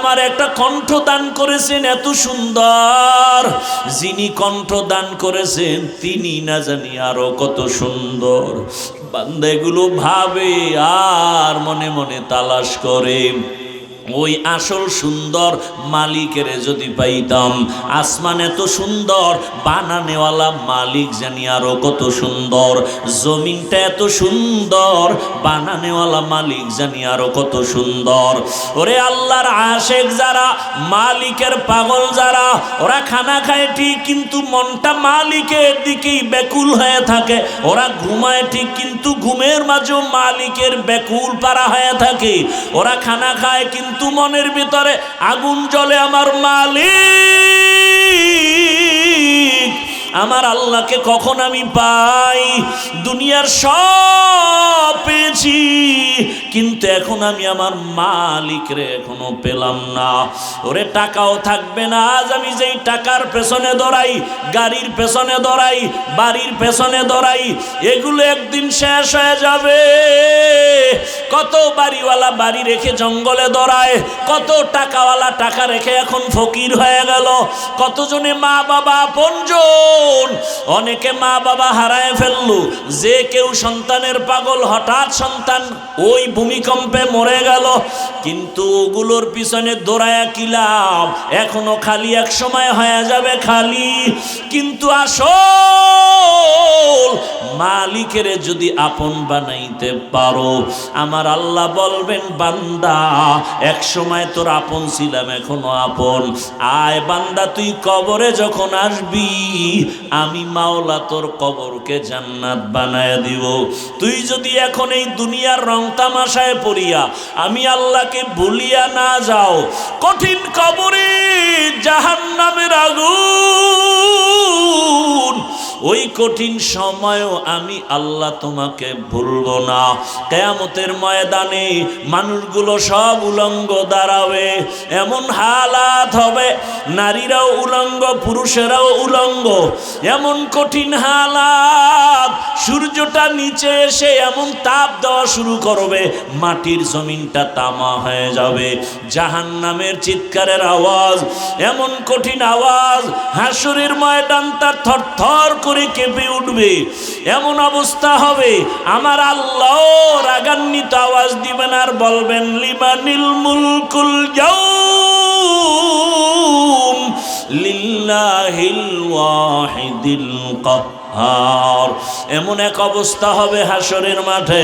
আমার একটা কণ্ঠ দান করেছেন এত সুন্দর, যিনি কণ্ঠ দান করেছেন তিনি না জানি আরো কত সুন্দর। বান্দা এগুলো ভাবে আর মনে মনে তালাশ করে, ওই আসল সুন্দর মালিকের যদি পাইতাম। আসমান এত সুন্দর, বানানেওয়ালা মালিক জানি আরো কত সুন্দর। জমিনটা এত সুন্দর, বানানেওয়ালা মালিক জানি আরো কত সুন্দর। ওরে আল্লাহর আশেক যারা, মালিকের পাগল যারা, ওরা খানা খায় ঠিক কিন্তু মনটা মালিকের দিকেই ব্যাকুল হয়ে থাকে। ওরা ঘুমায় ঠিক কিন্তু ঘুমের মাঝেও মালিকের ব্যাকুল পারা হয়ে থাকে। ওরা খানা খায় কিন্তু মনের ভিতরে আগুন জ্বলে, আমার মালিক আমার আল্লাহকে কখন আমি পাই। দুনিয়ার সব পেয়েছি কিন্তু এখন আমি আমার মালিকরে এখনো পেলাম না। ওরে টাকাও থাকবে না, আজ আমি যেই টাকার পেছনে দৌড়াই, গাড়ির পেছনে দৌড়াই, বাড়ির পেছনে দৌড়াই, এগুলো একদিন শেষ হয়ে যাবে। কত বাড়িওয়ালা বাড়ি রেখে জঙ্গলে দৌড়ায়, কত টাকাওয়ালা টাকা রেখে এখন ফকির হয়ে গেল। কতজনে মা বাবা আপনজন, অনেকে মা বাবা হারায় ফেললো। যে কেউ সন্তানের পাগল, হঠাৎ সন্তান ওই ভূমিকম্পে মরে গেল, কিন্তু ওগুলোর পিছনে দৌড়ায়া কি লাভ? এখনো খালি, এক সময় হয়ে যাবে খালি। কিন্তু আসল মালিকের যদি আপন বানাইতে পারো, আমার আল্লাহ বলবেন বান্দা এক সময় তোর আপন ছিলাম, এখনো আপন। আয় বান্দা, তুই কবরে যখন আসবি, আমি মাওলা তোর কবরকে জান্নাত বানায় দিব। তুই যদি এখন এই দুনিয়ার রং তামাশায় পড়িয়া আমি আল্লাহকে ভুলিয়া না যাও, কঠিন কবরে জাহান্নামের আগুন, ওই কঠিন সময়ও আমি আল্লাহ তোমাকে ভুলবো না। কিয়ামতের ময়দানে মানুষগুলো সব উলঙ্গ দাঁড়াবে, এমন হালাত হবে, নারীরাও উলঙ্গ, পুরুষেরাও উলঙ্গ, এমন কঠিন হালাত। সূর্যটা নিচে এসে এমন তাপ দেওয়া শুরু করবে, মাটির জমিনটা তামা হয়ে যাবে। জাহান্নামের চিৎকারের আওয়াজ, এমন কঠিন আওয়াজ, হাসরের ময়দানটা থরথর করে কেঁপে উঠবে। এমন অবস্থা হবে, আমার আল্লাহ রাগান্বিত আওয়াজ দিবেন আর বলবেন লিমানিল মুলকুল ইয়াউম লিল্লাহিল ওয়াহিদিল কাহ্হার। এমন এক অবস্থা হবে হাসরের মাঠে,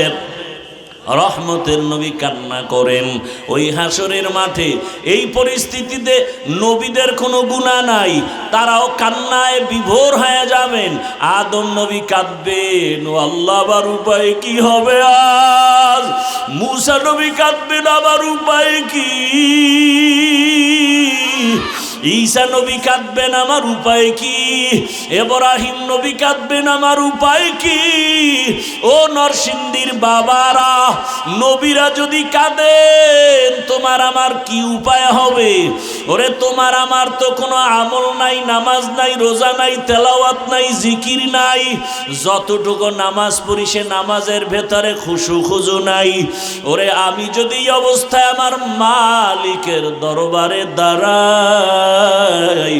রহমতের নবী কান্না করেন ওই হাসরের মাঠে। এই পরিস্থিতিতে নবীদের কোনো গুনাহ নাই, তারাও কান্নায় বিভোর হয়ে যাবেন। আদম নবী কাঁদবেন, ও আল্লাহ আবার উপায় কি হবে আজ। মূসা নবী কাঁদবেন, আবার উপায় কি। ঈসা নবী কাঁদবেন, আমার উপায় কি। ইব্রাহিম নবী কাঁদবেন, আমার উপায় কি। ও নরসিংদীর বাবারা, নবীরা যদি কাঁদেন, তোমার আমার কি উপায় হবে? ওরে তোমার আমার তো কোনো আমল নাই, নামাজ নাই, রোজা নাই, তেলাওয়াত নাই, জিকির নাই। যতটুকু নামাজ পড়ি সে নামাজের ভেতরে খুশু খুজু নাই। ওরে আমি যদি এই অবস্থায় আমার মালিকের দরবারে দাঁড়াই,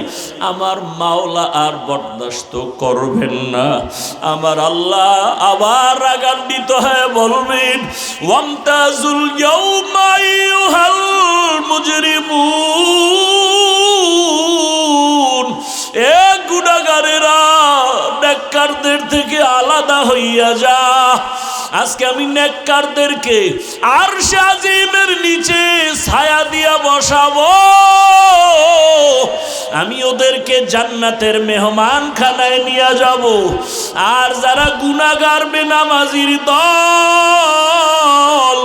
আমার মাওলা আর বরদাস্ত করবেন না। আমার আল্লাহ আবার রাগান্বিত হয়ে বলবেন ওয়ামতাজুল ইয়াউমা আইয়ুহাল মুজরিমুন, এ গুনাহগারেরা নেককারদের থেকে আলাদা হইয়া যা। আজকে আমি নেককারদেরকে আরশে আজিমের নিচে ছায়া দিয়া বসাবো। আমি ওদেরকে জান্নাতের মেহমান খানায় নিয়ে যাব। আর যারা গুনাহগার বেনামাজির দল,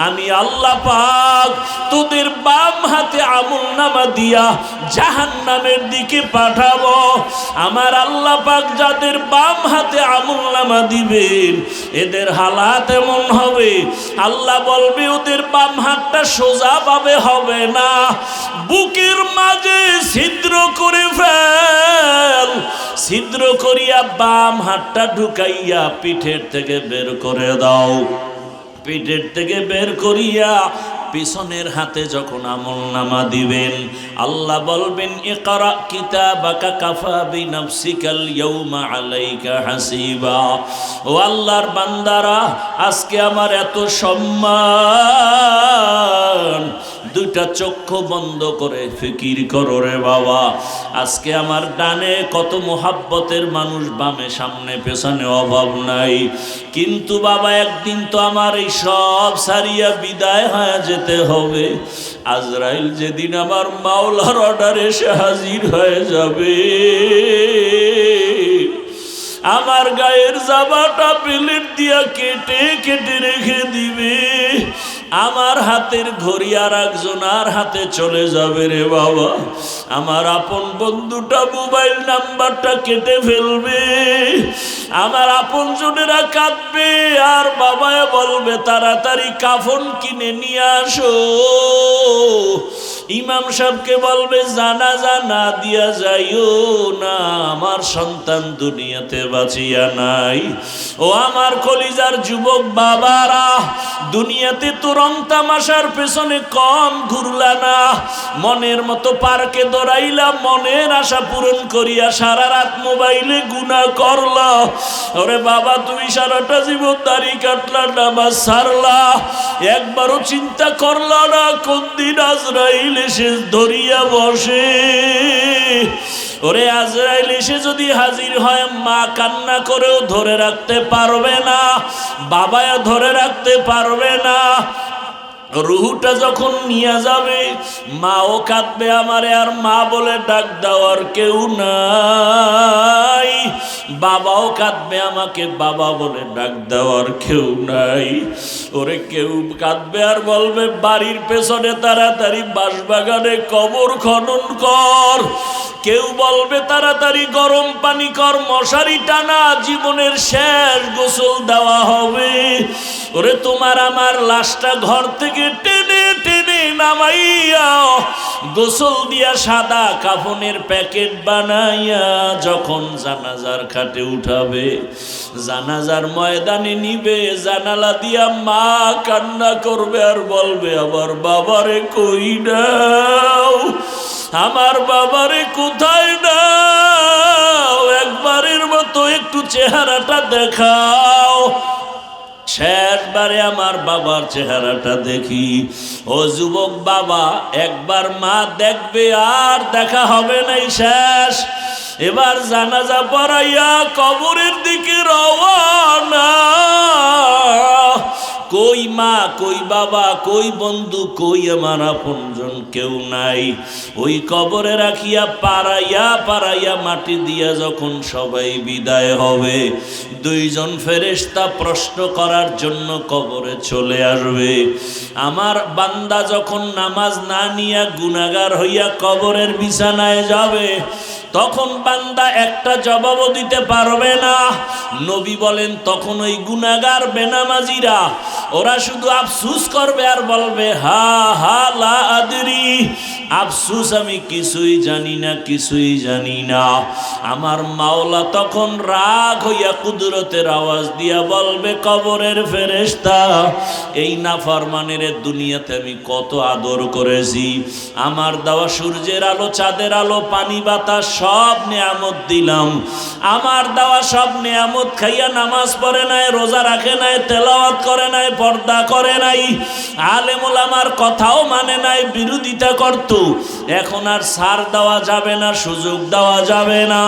আমি আল্লাহ পাক তোদের বাম হাতে আমলনামা দিয়া জাহান্নামের দিকে পাঠাবো। আমার আল্লাহ পাক যাদের বাম হাতে আমলনামা দিবেন, এদের হালাত এমন হবে, আল্লাহ বলবে ওদের বাম হাতটা সোজা ভাবে হবে না, বুকের মাঝে ছিদ্র করে ফেল। ছিদ্র করিয়া বাম হাতটা ঢুকাইয়া পিঠের থেকে বের করে দাও। পিঠের থেকে বের করিয়া পিছনের হাতে যখন আমলনামা দিবেন, আল্লাহ বলবেন ইকরা কিতাবাকা কাফা বিনাফসিকাল ইয়াউমা আলাইকা হাসিবা। ও আল্লাহর বান্দারা, আজকে আমার এত সম্মান, দুইটা চক্ষু বন্ধ করে ফিকির করো রে বাবা। আজকে আমার ডানে কত মোহাব্বতের মানুষ, বামে সামনে পেছনে অভাব নাই, কিন্তু বাবা একদিন তো আমার এই সব সারিয়া বিদায় হয়ে যেতে হবে। আজরাইল যেদিন আমার মাওলার অর্ডারে এসে হাজির হয়ে যাবে, আমার গায়ের জামাটা প্লেট দিয়া কেটে কেটে রেখে দিবে, আমার হাতের ঘড়ি আর একজনের হাতে চলে যাবে রে বাবা। আমার আপন বন্ধুটা মোবাইল নাম্বারটা কেটে ফেলবে, আমার আপন জনেরা কাঁদবে, আর বাবায় বলবে তাড়াতাড়ি কাফন কিনে নিয়ে আসো। ইমাম সাহেবকে বলবে জানাজা না দিয়া যাইও না, আমার সন্তান দুনিয়াতে বাঁচিয়া নাই। ও আমার কলিজার যুবক বাবারা, দুনিয়াতে তো রং তামাশার পেছনে কম ঘুরলা না, মনের মতো পার্কে দৌড়াইলা, মনের আশা পূরণ করিয়া সারা রাত মোবাইলে গুনাহ করলা। ওরে বাবা, তুমি সারাটা জীবন দাড়ি কাটলা, নামাজ ছাড়লা, একবারও চিন্তা করলা না কোন দিন আজরাইল এসে ধরিয়া বসে। ওরে আজরাইল এসে যদি হাজির হয়, মা কান্না করেও ধরে রাখতে পারবে না, বাবাও ধরে রাখতে পারবে না। রুহুটা যখন নিয়ে যাবে, মাও কাঁদবে আমারে, আর মা বলে ডাক দেওয়ার কেউ নাই, বাবাও কাঁদবে আমাকে, বাবা বলে ডাক দেওয়ার কেউ নাই। ওরে কেউ কাঁদবে আর বলবে বাড়ির পেছনে তাড়াতাড়ি বাঁশবাগানে কবর খনন কর, কেউ বলবে তাড়াতাড়ি গরম পানি কর, মশারি টানা, জীবনের শেষ গোসল দেওয়া হবে। ওরে তোমার আমার লাশটা ঘর থেকে টেনে টেনে নামাইয়া গোসল দিয়া সাদা কাফনের প্যাকেট বানাইয়া যখন জানাজার খাটে উঠাবে, জানাজার ময়দানে নিবে, জানালা দিয়া মা কান্না করবে আর বলবে আমার বাবারে কই নাও, আমার বাবারে কোথায় নাও, একবারের মতো একটু চেহারাটা দেখাও। শেষবারে আমার বাবার চেহারাটা দেখি। ও যুবক বাবা, একবার মা দেখবে আর দেখা হবে নাই, শেষ। এবার জানাজা পড়াইয়া কবরের দিকে রওনা। কই মা, কই বাবা, কই বন্ধু, কই আমার আপনজন, কেউ নাই। ওই কবরে রাখিয়া পাড়াইয়া পাড়াইয়া মাটি দিয়া যখন সবাই বিদায় হবে, দুইজন ফেরেশতা প্রশ্ন করার জন্য কবরে চলে আসবে। আমার বান্দা যখন নামাজ না নিয়া গুনাহগার হইয়া কবরের বিছানায় যাবে, তখন বান্দা একটা জবাবও দিতে পারবে না। নবী বলেন তখন ওই গুনাহগার বেনামাজিরা ওরা শুধু আফসুস করবে আর বলবে হা হা লা আদরি, আফসুস আমি কিছুই জানি না, কিছুই জানি না। আমার মাওলা তখন রাগ হইয়া কুদরতের আওয়াজ দিয়া বলবে কবরের ফেরেশতা, এই নাফরমানের দুনিয়াতে আমি কত আদর করেছি, আমার দেওয়া সূর্যের আলো, চাঁদের আলো, পানি বাতাস সব নিয়ামত দিলাম, আমার দেওয়া সব নিয়ামত খাইয়া নামাজ পড়ে নাই, রোজা রাখে নাই, তেলাওয়াত করে নাই, পর্দা করে নাই, আলেম ওলামার কথাও মানে নাই, বিরোধিতা করত। এখন আর ছাড় দেওয়া যাবে না, সুযোগ দেওয়া যাবে না।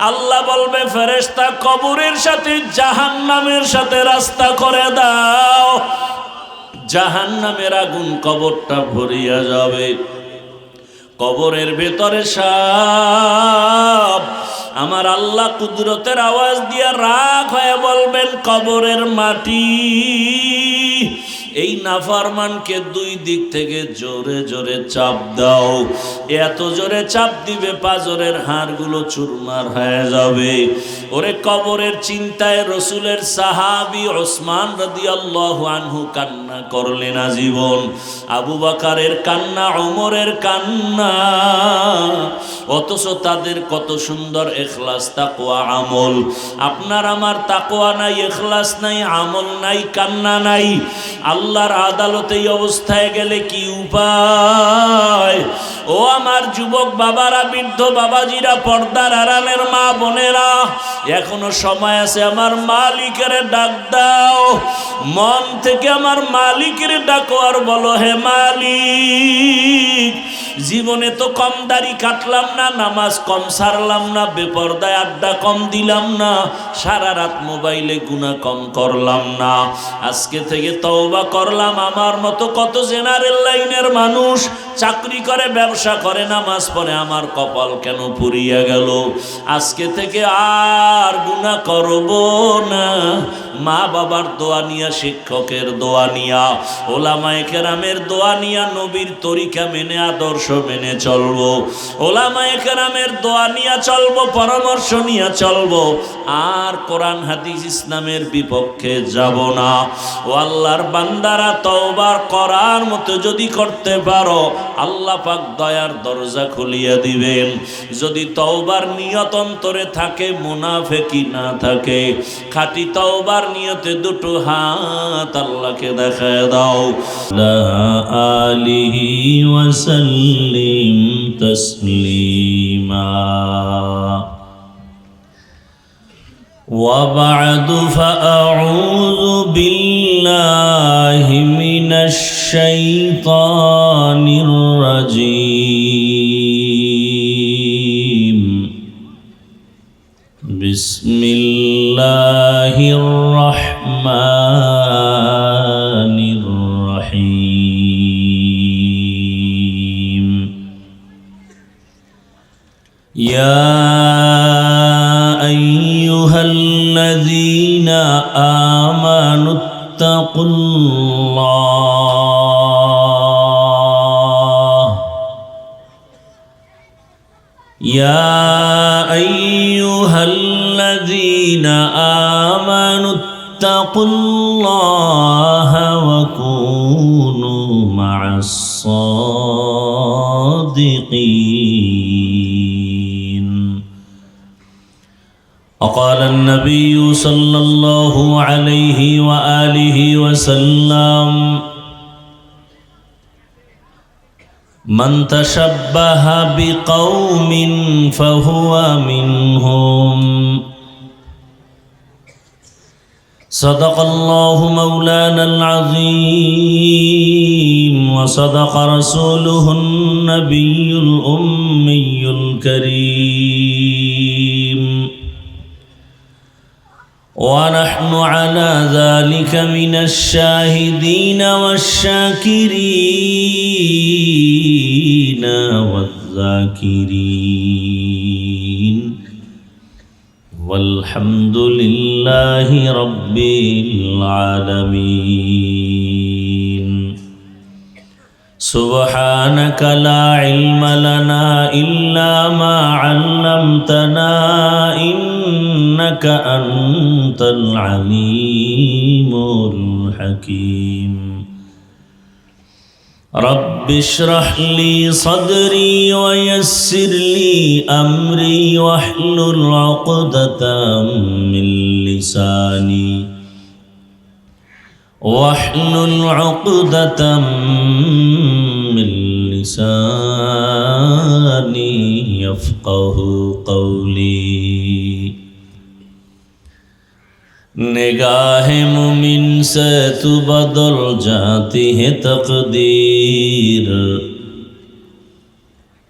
আল্লাহ বলবে ফেরেশতা কবরের সাথে জাহান্নামের সাথে রাস্তা করে দাও, জাহান্নামের আগুন কবরটা ভরিয়া যাবে। কবরের ভেতরে সাপ। আমার আল্লাহ কুদরতের আওয়াজ দিয়া রাগ হয়ে বলবেন কবরের মাটি, এই নাফরমানকে দুই দিক থেকে জোরে জোরে চাপ দাও। এত জোরে চাপ দিবে পাজরের হাড়গুলো চুরমার হয়ে যাবে। ওরে কবরের চিন্তায় রসুলের সাহাবী ওসমান রাদিয়াল্লাহু আনহু কান্না করলেন আজীবন। আবু বকরের কান্না, ওমরের কান্না, অথচ তাদের কত সুন্দর ইখলাস তাকওয়া আমল। আপনার আমার তাকওয়া নাই, ইখলাস নাই, আমল নাই, কান্না নাই। আল্লাহ আল্লাহর আদালতে এই অবস্থায় গেলে কি উপায়? ও আমার যুবক বাবারা, বৃদ্ধ বাবাজিরা, পর্দার আড়ালের মা বোনেরা, এখনো সময় আছে। আমার মালিকের ডাক দাও, মন থেকে আমার মালিকের ডাকো আর বলো, হে মালিক, জীবনে তো কম দাড়ি কাটলাম না, নামাজ কম সারলাম না, বেপরদায় আড্ডা কম দিলাম না, সারা রাত মোবাইলে গুনাহ কম করলাম না। আজকে থেকে তওবা করলাম। আমার মতো কত জেনারেল লাইনের মানুষ চাকরি করে, ব্যবসা করে, নামাজ পড়ে, আমার কপাল কেন পুড়িয়া গেল? আজকে থেকে আর গুনাহ করব না। মা বাবার দোয়া নিয়া, শিক্ষকের দোয়া নিয়া, ওলামায়ে কেরামের দোয়া নিয়া, নবীর তরিকা মেনে, আদর্শ মেনে চলবো। ওলামায়ে কেরামের দোয়া নিয়া চলবো, পরামর্শ নিয়া চলবো। আর কোরআন হাদিস ইসলামের বিপক্ষে যাব না। ও আল্লাহর বান্দারা, তওবা করার মতো যদি করতে পারো, আল্লাহ পাক দয়ার দরজা খুলিয়া দিবেন। যদি তওবার নিয়ত অন্তরে থাকে, মুনাফিকি না থাকে, খাঁটি তওবার নিয়তে দুটো হাত আল্লাহকে দেখায় দাও। লা আলিহি ওয়া সাল্লিম তাসলিমা। وبعد فأعوذ بالله من الشيطان الرجيم. بسم الله الرحمن الرحيم. يا أيها الذين آمنوا اتقوا الله. يا أيها الذين آمنوا اتقوا الله وكونوا مع الصادقين. وقال النبي صلى الله عليه وآله وسلم: من تشبه بقوم فهو منهم. صدق الله مولانا العظيم، وصدق رسوله النبي الأمي الكريم، ونحن على ذلك من الشاهدين والشاكرين والذاكرين، والحمد لله رب العالمين. سبحانك لا علم لنا إلا ما علمتنا إنك أنت العليم الحكيم. رب اشرح لي صدري ويسر لي أمري واحلل عقدة من لساني واحلل عقدة من لساني يفقه قولي. निगाह मुमिन से तू बदल जाती है तकदीर,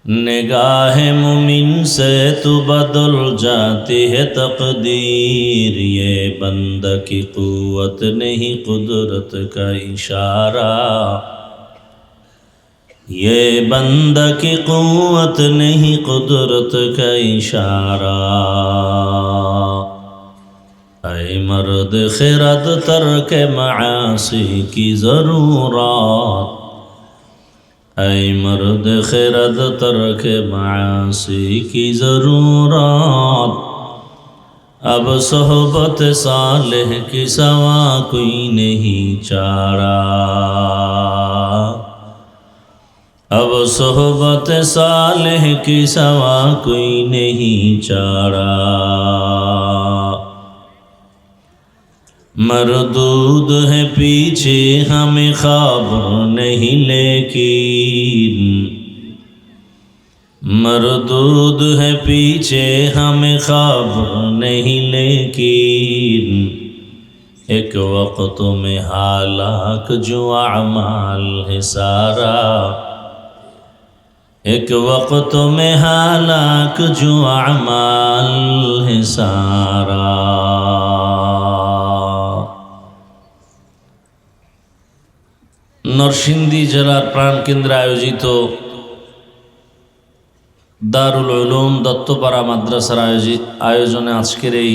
निगाह मुमिन से तू बदल जाती है तकदीर. ये बंदा की कुव्वत नहीं कुदरत का इशारा, ये बंदा की कुव्वत नहीं कुदरत का इशारा. ऐ मर्द खिरद तर्क मासी की ज़रूरत, ऐ मर्द खिरद तर्क मासी की ज़रूरत. अब सोहबत सालेह की सवा कोई नहीं चारा, अब सोहबत सालेह की सवा कोई नहीं चारा. मरदूद है पीछे हमें खबर नहीं लेकिन, मरदूद है पीछे हमें खबर नहीं लेकिन, एक वक्त में हालाक जो अमाल है सारा, एक वक्त में हालाक जो अमाल है सारा। নরসিংদী জেলার প্রাণকেন্দ্রে আয়োজিত দারুল উলুম দত্তপাড়া মাদ্রাসার আয়োজনে আজকের এই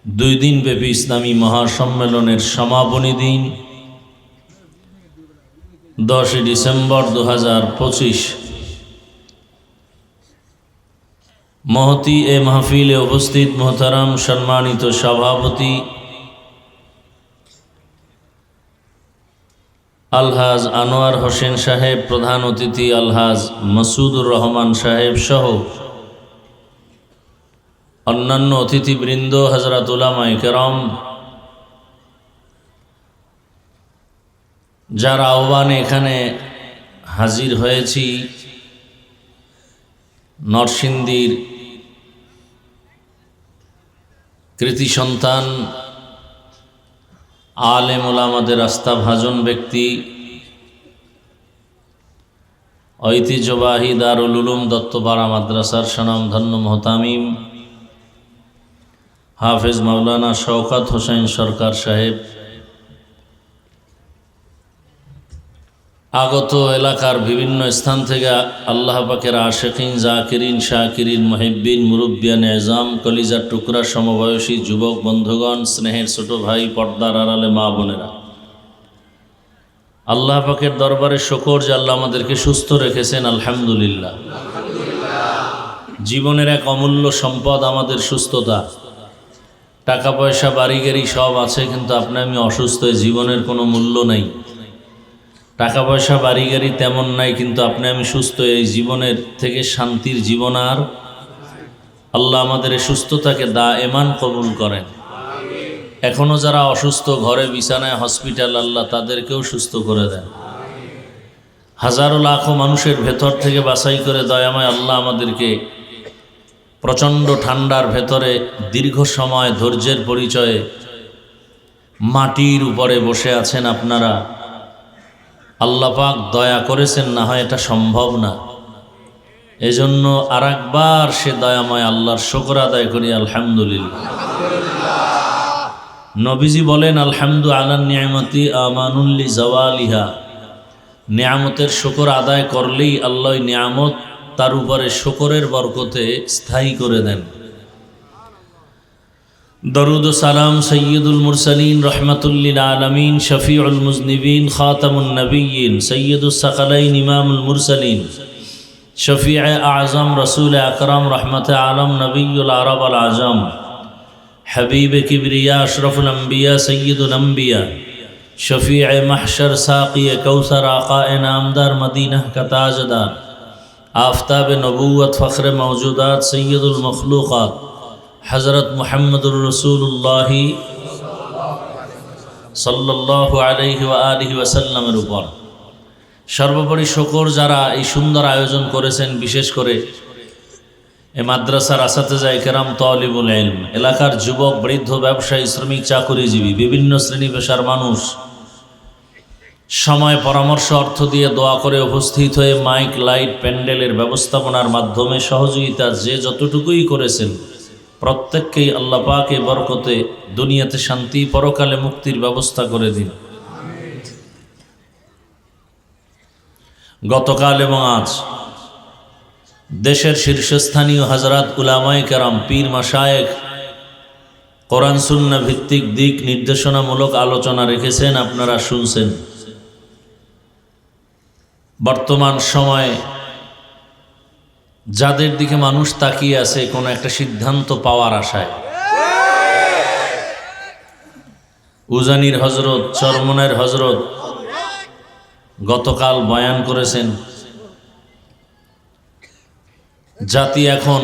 2 দিনব্যাপী ইসলামী মহাসম্মেলনের সমাপনী দিন 10 ডিসেম্বর 2025। মহতি এ মাহফিলে উপস্থিত মোহতারাম সম্মানিত সভাপতি আলহাজ আনোয়ার হোসেন সাহেব, প্রধান অতিথি আলহাজ মাসুদুর রহমান সাহেব সহ অন্যান্য অতিথিবৃন্দ, হযরত উলামায়ে কেরাম, যার আহ্বানে এখানে হাজির হয়েছি, নরসিংদীর কৃতি সন্তান আলেম ওলামাদের আস্থাভাজন ব্যক্তি, ঐতিহ্যবাহী দারুল উলুম দত্তপাড়া মাদ্রাসার স্বনামধন্য মোহতামিম হাফেজ মাওলানা শওকত হোসেন সরকার সাহেব, আগত এলাকার বিভিন্ন স্থান থেকে আল্লাহ পাকের আশিকিন, জাকিরিন, শাকিরিন, মুহিব্বিন, মুরব্বিয়ান এজাম, কলিজার টুকরা, সমবয়সী যুবক বন্ধুগণ, স্নেহের ছোট ভাই, পর্দার আড়ালে মা বোনেরা, আল্লাহ পাকের দরবারে শুকর যে আল্লাহ আমাদেরকে সুস্থ রেখেছেন, আলহামদুলিল্লাহ। জীবনের এক অমূল্য সম্পদ আমাদের সুস্থতা। টাকা পয়সা বাড়ি গাড়ি সব আছে, কিন্তু আপনি আমি অসুস্থ, জীবনের কোনো মূল্য নাই। টাকা পয়সা বাড়ি গাড়ি তেমন নাই, কিন্তু আপনি আমি সুস্থ, এই জীবনের থেকে শান্তির জীবন আর। আল্লাহ আমাদের এই সুস্থতাকে দায়েমান কবুল করেন। এখনও যারা অসুস্থ, ঘরে বিছানায়, হসপিটাল, আল্লাহ তাদেরকেও সুস্থ করে দেন। হাজারো লাখো মানুষের ভেতর থেকে বাছাই করে দয়াময় আল্লাহ আমাদেরকে প্রচণ্ড ঠান্ডার ভেতরে দীর্ঘ সময় ধৈর্যের পরিচয়ে মাটির উপরে বসে আছেন আপনারা। আল্লাহ পাক দয়া করেছেন, না হয় এটা সম্ভব না। এজন্য আরেকবার সে দয়াময় আল্লাহর শুকর আদায় করি, আলহামদুলিল্লাহ। নবীজি বলেন, আলহামদু আলান নিয়ামতি আমানুল্লি জাওয়ালিহা। নিয়ামতের শুকর আদায় করলেই আল্লাহ নিয়ামত তার উপরে শুকরের বরকতে স্থায়ী করে দেন। দরুদ ও সালাম সৈয়দুল মুরসালিন, রহমাতুল্লিল আলামিন, শফিউল মুজনিবিন, খাতামুন নবিয়্যিন, সৈয়দুস সাকালাইন, ইমামুল মুরসালিন, শফিয়ে আজম, রসুল আকরাম, রহমতে আলম, নবিয়ুল আরব আল আজম, হাবিব কিবরিয়া, আশরফুল আম্বিয়া, সৈয়দুল আম্বিয়া, শফিয়ে মাহশর, সাকিয়ে কৌসর, আকায়ে নামদার, মদিনা কা তাজদার, আফতাব নবুয়ত, ফখরে মওজুদাত, সৈয়দুল মখলুকাত, হযরত মুহাম্মদুর রাসূলুল্লাহ সাল্লাল্লাহু আলাইহি ওয়া আলিহি ওয়াসাল্লামের উপর সর্বোপরি শুকর যারা এই সুন্দর আয়োজন করেছেন, বিশেষ করে এই মাদ্রাসার আসাতেজায়ে কেরাম, তালিবুল ইলম, এলাকার যুবক, বৃদ্ধ, ব্যবসায়ী, শ্রমিক, চাকুরিজীবী, বিভিন্ন শ্রেণী পেশার মানুষ সময়, পরামর্শ, অর্থ দিয়ে দোয়া করে উপস্থিত হয়ে মাইক, লাইট, প্যান্ডেলের ব্যবস্থাপনার মাধ্যমে সহযোগিতা যে যতটুকুই করেছেন, প্রত্যেককেই আল্লাহ পাক এই বরকতে দুনিয়াতে শান্তি, পরকালে মুক্তির ব্যবস্থা করে দিন। গতকাল এবং আজ দেশের শীর্ষস্থানীয় হযরত উলামায়ে কেরাম, পীর, মাশায়েখ কোরআন সুন্নাহ ভিত্তিক দিক নির্দেশনামূলক আলোচনা রেখেছেন, আপনারা শুনছেন। বর্তমান সময়ে যাদের দিকে মানুষ তাকিয়ে আছে কোনো একটা সিদ্ধান্ত পাওয়ার আশায়, উজানির হজরত, চরমনের হজরত গতকাল বয়ান করেছেন, জাতি এখন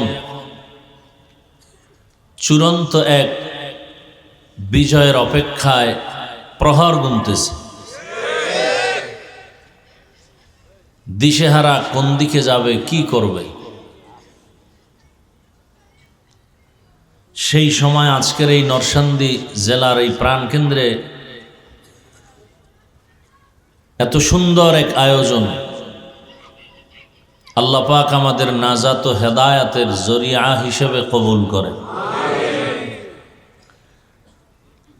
চূড়ান্ত এক বিজয়ের অপেক্ষায় প্রহর গুনতেছে। দিশেহারা কোন দিকে যাবে, কি করবে। সেই সময় আজকের এই নরসিংদী জেলার এই প্রাণকেন্দ্রে এত সুন্দর এক আয়োজন আল্লাহ পাক আমাদের নাজাত ও হেদায়াতের জরিয়া হিসেবে কবুল করেন।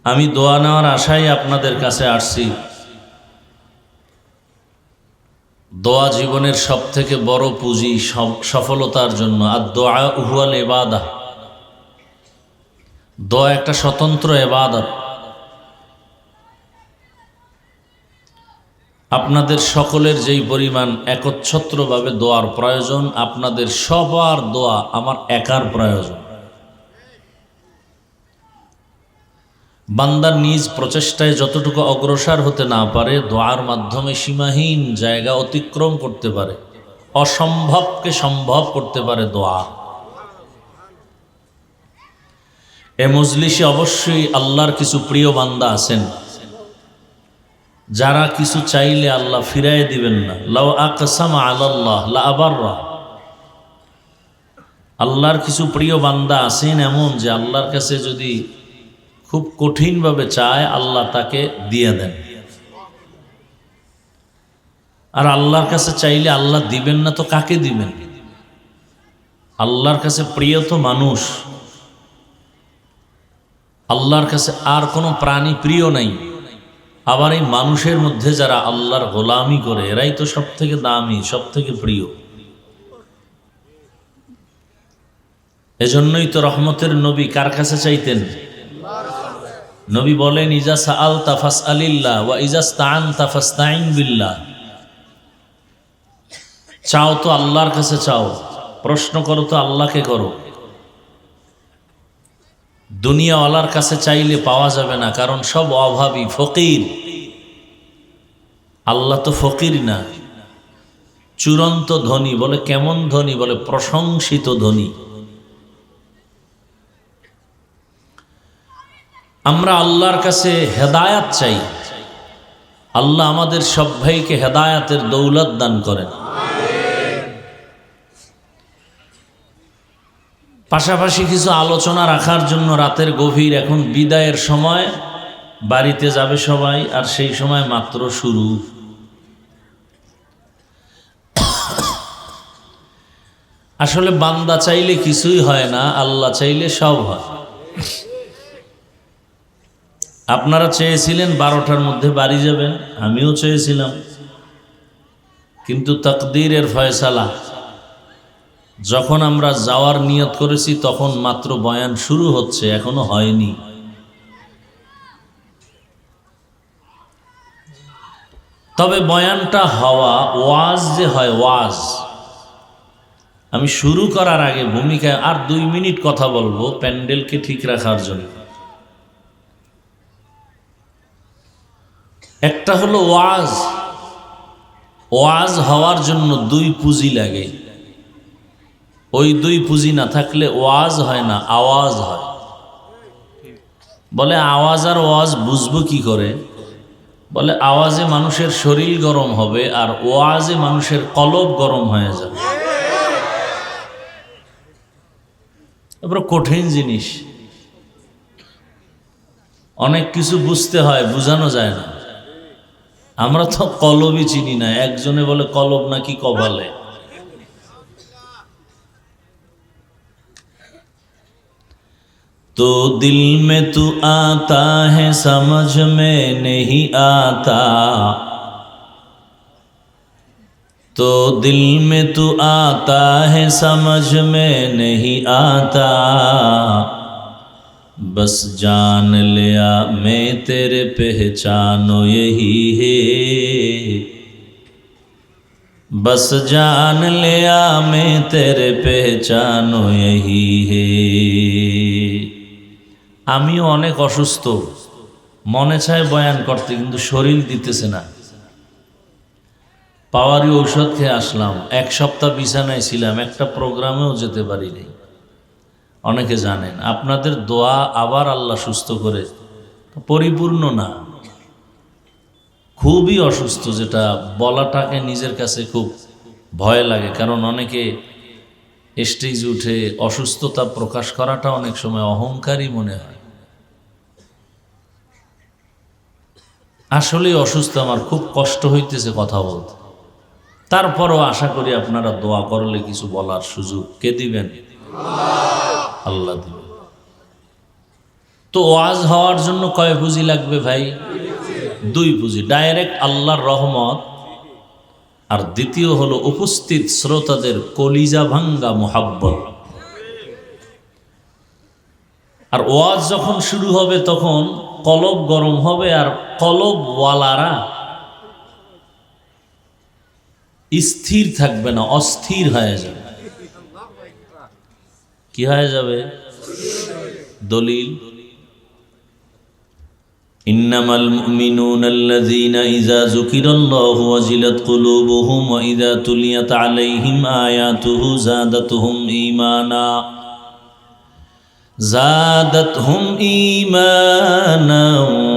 আমি দোয়া নেওয়ার আশায় আপনাদের কাছে আসছি। দোয়া জীবনের সব থেকে বড় পুঁজি সফলতার জন্য। আর দোয়া হুয়াল ইবাদাহ, দোয়া একটা স্বতন্ত্র ইবাদত। আপনাদের সকলের যেই পরিমাণ একচ্ছত্রভাবে দোয়ার প্রয়োজন, আপনাদের সবার দোয়া আমার একার প্রয়োজন। বান্দার নিজ প্রচেষ্টায় যতটুকু অগ্রসর হতে না পারে, দোয়ার মাধ্যমে সীমাহীন জায়গা অতিক্রম করতে পারে, অসম্ভবকে সম্ভব করতে পারে দোয়া। এ মজলিসে অবশ্যই আল্লাহর কিছু প্রিয় বান্দা আছেন যারা কিছু চাইলে আল্লাহ ফিরাই দিবেন না। লাউ আকসামা আলাল্লাহ লা আবাররা। আল্লাহর কিছু প্রিয় বান্দা আছেন এমন যে আল্লাহর কাছে যদি খুব কঠিনভাবে চায় আল্লাহ তাকে দিয়ে দেন। আর আল্লাহর কাছে চাইলে আল্লাহ দিবেন না তো কাকে দিবেন? আল্লাহর কাছে প্রিয় তো মানুষ, আল্লাহর কাছে আর কোনো প্রাণী প্রিয় নাই। আবার এই মানুষের মধ্যে যারা আল্লাহর গোলামি করে এরাই তো সব থেকে দামি, সব থেকে প্রিয়। এজন্যই তো রহমতের নবী কার কাছে চাইতেন? নবী বলেন, ইজা সাআলতা ফাসআলিল্লাহ ওয়া ইজা ইসতাআনতা ফাসতাইন বিল্লাহ। চাও তো আল্লাহর কাছে চাও, প্রশ্ন করো তো আল্লাহকে করো। দুনিয়াওয়ালার কাছে চাইলে পাওয়া যাবে না, কারণ সব অভাবী, ফকির। আল্লাহ তো ফকির না, চূড়ান্ত ধনী। বলে কেমন ধনী? বলে প্রশংসিত ধনী। আমরা আল্লাহর কাছে হেদায়াত চাই। আল্লাহ আমাদের সব ভাইকে হেদায়াতের দৌলত দান করেন। পাশাপাশি কিছু আলোচনা রাখার জন্য রাতের গভীর, এখন বিদায়ের সময়, বাড়িতে যাবে সবাই, আর সেই সময় মাত্র শুরু। আসলে বান্দা চাইলে কিছুই হয় না, আল্লাহ চাইলে সব হয়। আপনারা চেয়েছিলেন 12টার মধ্যে বাড়ি যাবেন, আমিও চেয়েছিলাম, কিন্তু তাকদীরের ফয়সালা। যখন আমরা যাওয়ার নিয়ত করেছি তখন মাত্র বয়ান শুরু হচ্ছে, এখনো হয়নি। তবে বয়ানটা হওয়া, ওয়াজ যে হয়, ওয়াজ। আমি শুরু করার আগে ভূমিকায় আর 2 মিনিট কথা বলবো প্যান্ডেলকে ঠিক রাখার জন্য। একটা হলো ওয়াজ। ওয়াজ হওয়ার জন্য 2 পুঁজি লাগে। ওই 2 পুঁজি না থাকলে ওয়াজ হয় না, আওয়াজ হয়। বলে আওয়াজ আর ওয়াজ বুঝবো কি করে? বলে আওয়াজে মানুষের শরীর গরম হবে, আর ওয়াজে মানুষের কলব গরম হয়ে যাবে। এবার কঠিন জিনিস, অনেক কিছু বুঝতে হয়, বোঝানো যায় না। আমরা তো কলবই চিনি না। একজনে বলে কলব নাকি কপালে। तो दिल में तू आता है समझ में नहीं आता, तो दिल में तू आता है समझ में नहीं आता, बस जान लिया मैं तेरे पहचानो यही है, बस जान लिया मैं तेरे पहचानो यही है। আমিও অনেক অসুস্থ, মনে চায় বয়ান করতে, কিন্তু শরীর দিতেছে না। পাওয়ারি ঔষধ খেয়ে আসলাম, 1 সপ্তাহ বিছানায় ছিলাম, একটা প্রোগ্রামেও যেতে পারি নাই। অনেকে জানেন, আপনাদের দোয়া আবার আল্লাহ সুস্থ করে পরিপূর্ণ না, খুবই অসুস্থ, যেটা বলাটাকে নিজের কাছে খুব ভয় লাগে। কারণ অনেকে স্টেজে উঠে অসুস্থতা প্রকাশ করাটা অনেক সময় অহংকারী মনে হয়। আসলে অসুস্থ, আমার খুব কষ্ট হইতেছে কথা বলতে। তারপরও আশা করি আপনারা দোয়া করলে কিছু বলার সুযোগ কে দিবেন? আল্লাহ দিবেন। তো ওয়াজ হওয়ার জন্য কয় পুঁজি লাগবে ভাই? 2 পুঁজি। ডাইরেক্ট আল্লাহর রহমত, আর দ্বিতীয় হলো উপস্থিত শ্রোতাদের কলিজা ভাঙ্গা মোহাব্বত। আর ওয়াজ যখন শুরু হবে তখন কলব গরম হবে, আর কলবওয়ালারা স্থির থাকবে না, অস্থির হয়ে যাবে। কি হয়ে যাবে? দলিল, ইন্নামাল মুমিনুনা আল্লাযীনা ইযা যুকিরাল্লাহু ওয়াজিলাত কুলুবুহুম ওয়া ইযা তুলিয়াত আলাইহিম আয়াতুহু যাদাতহুম ঈমানা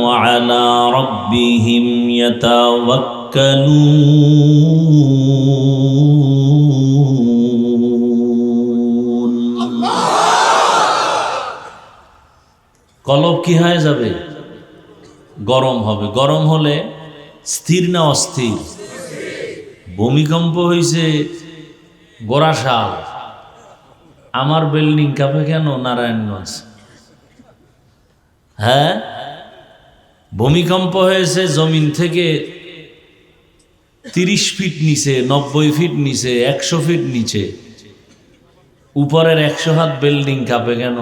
ওয়া আলা রাব্বিহিম ইয়াতাওয়াক্কালুন। কলব কি হয়ে যাবে? গরম হবে। গরম হলে স্থির না অস্থির? ভূমিকম্প হয়েছে গোরাশাল, আমার বিল্ডিং কাঁপে কেন নারায়ণগঞ্জ? হ্যাঁ, ভূমিকম্প হয়েছে জমিন থেকে 30 ফিট নিচে, 90 ফিট নিচে, 100 ফিট নিচে, উপরের 100 হাত বিল্ডিং কাঁপে কেন?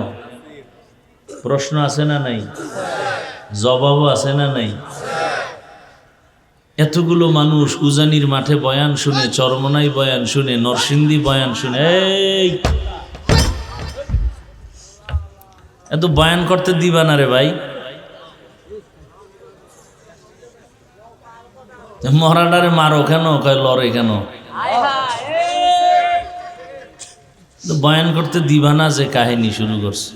প্রশ্ন আছে না নাই? জবাবও আছে না নাই? এতগুলো মানুষ উজানির মাঠে বয়ান শুনে, চরমনাই বয়ান শুনে, নরসিংদী বয়ান শুনে, এই এত বয়ান করতে দিবা না রে ভাই। মরাডারে মারো কেন? কয় লড়ে কেন? বয়ান করতে দিবা না যে কাহিনী শুরু করছে।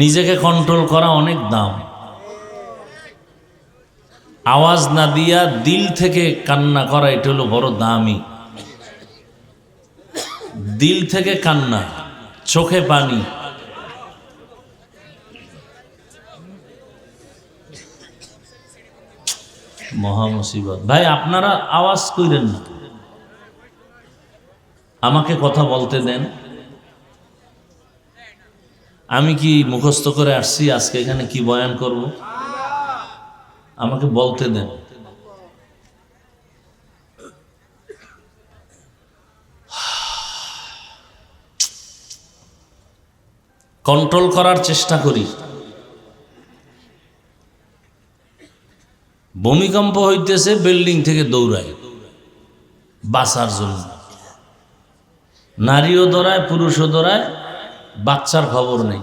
নিজেকে কন্ট্রোল করা অনেক দাম। আওয়াজ না দিয়া দিল থেকে কান্না করা, এটা হলো বড় দামি। দিল থেকে কান্না, চোখে পানি। মহা মুসিবত ভাই। আপনারা আওয়াজ কইরেন না, আমাকে কথা বলতে দেন। আমি কি মুখস্থ করে আসছি আজকে এখানে কি বয়ান করব? আমাকে বলতে দেন। কন্ট্রোল করার চেষ্টা করি। ভূমিকম্প হইতেছে, বিল্ডিং থেকে দৌড়ায় বাঁচার জন্য। নারীও দৌড়ায়, পুরুষও দৌড়ায়, বাচ্চার খবর নেই।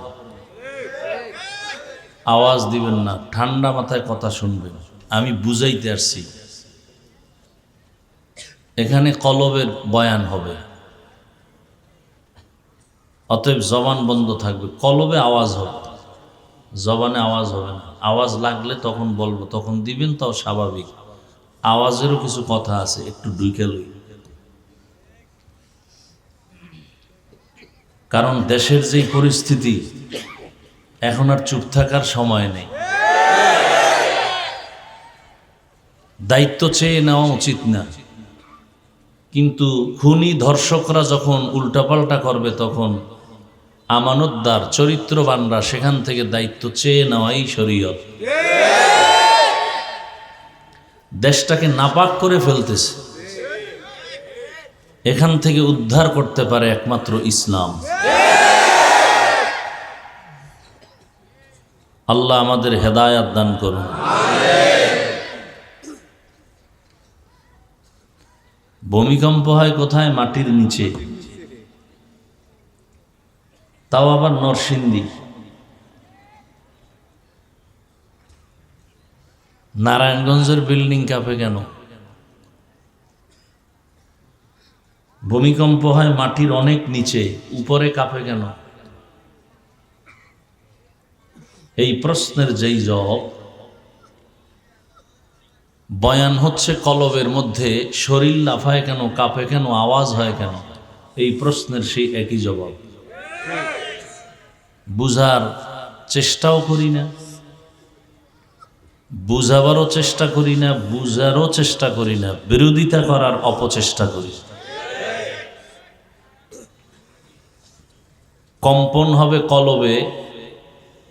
আওয়াজ দিবেন না, ঠান্ডা মাথায় কথা শুনবেন। আমি বুঝাইতে আসছি, এখানে কলবের বয়ান হবে, অতএব জবান বন্ধ থাকবে। কলবে আওয়াজ হবে, জবানে আওয়াজ হবে না। আওয়াজ লাগলে তখন বলবো, তখন দিবেন, তাও স্বাভাবিক। আওয়াজেরও কিছু কথা আছে, একটু ঢুকে লই। কারণ দেশের যেই পরিস্থিতি, এখন আর চুপ থাকার সময় নেই। দায়িত্ব চেয়ে নেওয়া উচিত না, কিন্তু খুনি ধর্ষকরা যখন উল্টাপাল্টা করবে, তখন আমানতদার চরিত্রবানরা সেখান থেকে দায়িত্ব চেয়ে নেওয়াই শরীয়ত। দেশটাকে নাপাক করে ফেলতেছে, এখান থেকে উদ্ধার করতে পারে একমাত্র ইসলাম। আল্লাহ আমাদের হেদায়াত দান করুন। ভূমিকম্প হয় কোথায়? মাটির নিচে, তাও আবার নরসিংদী। নারায়ণগঞ্জের বিল্ডিং কাঁপে কেন? ভূমিকম্প হয় মাটির অনেক নিচে, উপরে কাঁপে কেন? এই প্রশ্নের যেই জবাব, বয়ান হচ্ছে কলবের মধ্যে, শরীর লাফায় কেন, কাঁপে কেন, আওয়াজ হয় কেন, এই প্রশ্নের সেই একই জবাব। বুঝার চেষ্টাও করি না, বুঝাবারও চেষ্টা করি না, বুঝারও চেষ্টা করি না, বিরোধিতা করার অপচেষ্টা করি। কম্পন হবে কলবে,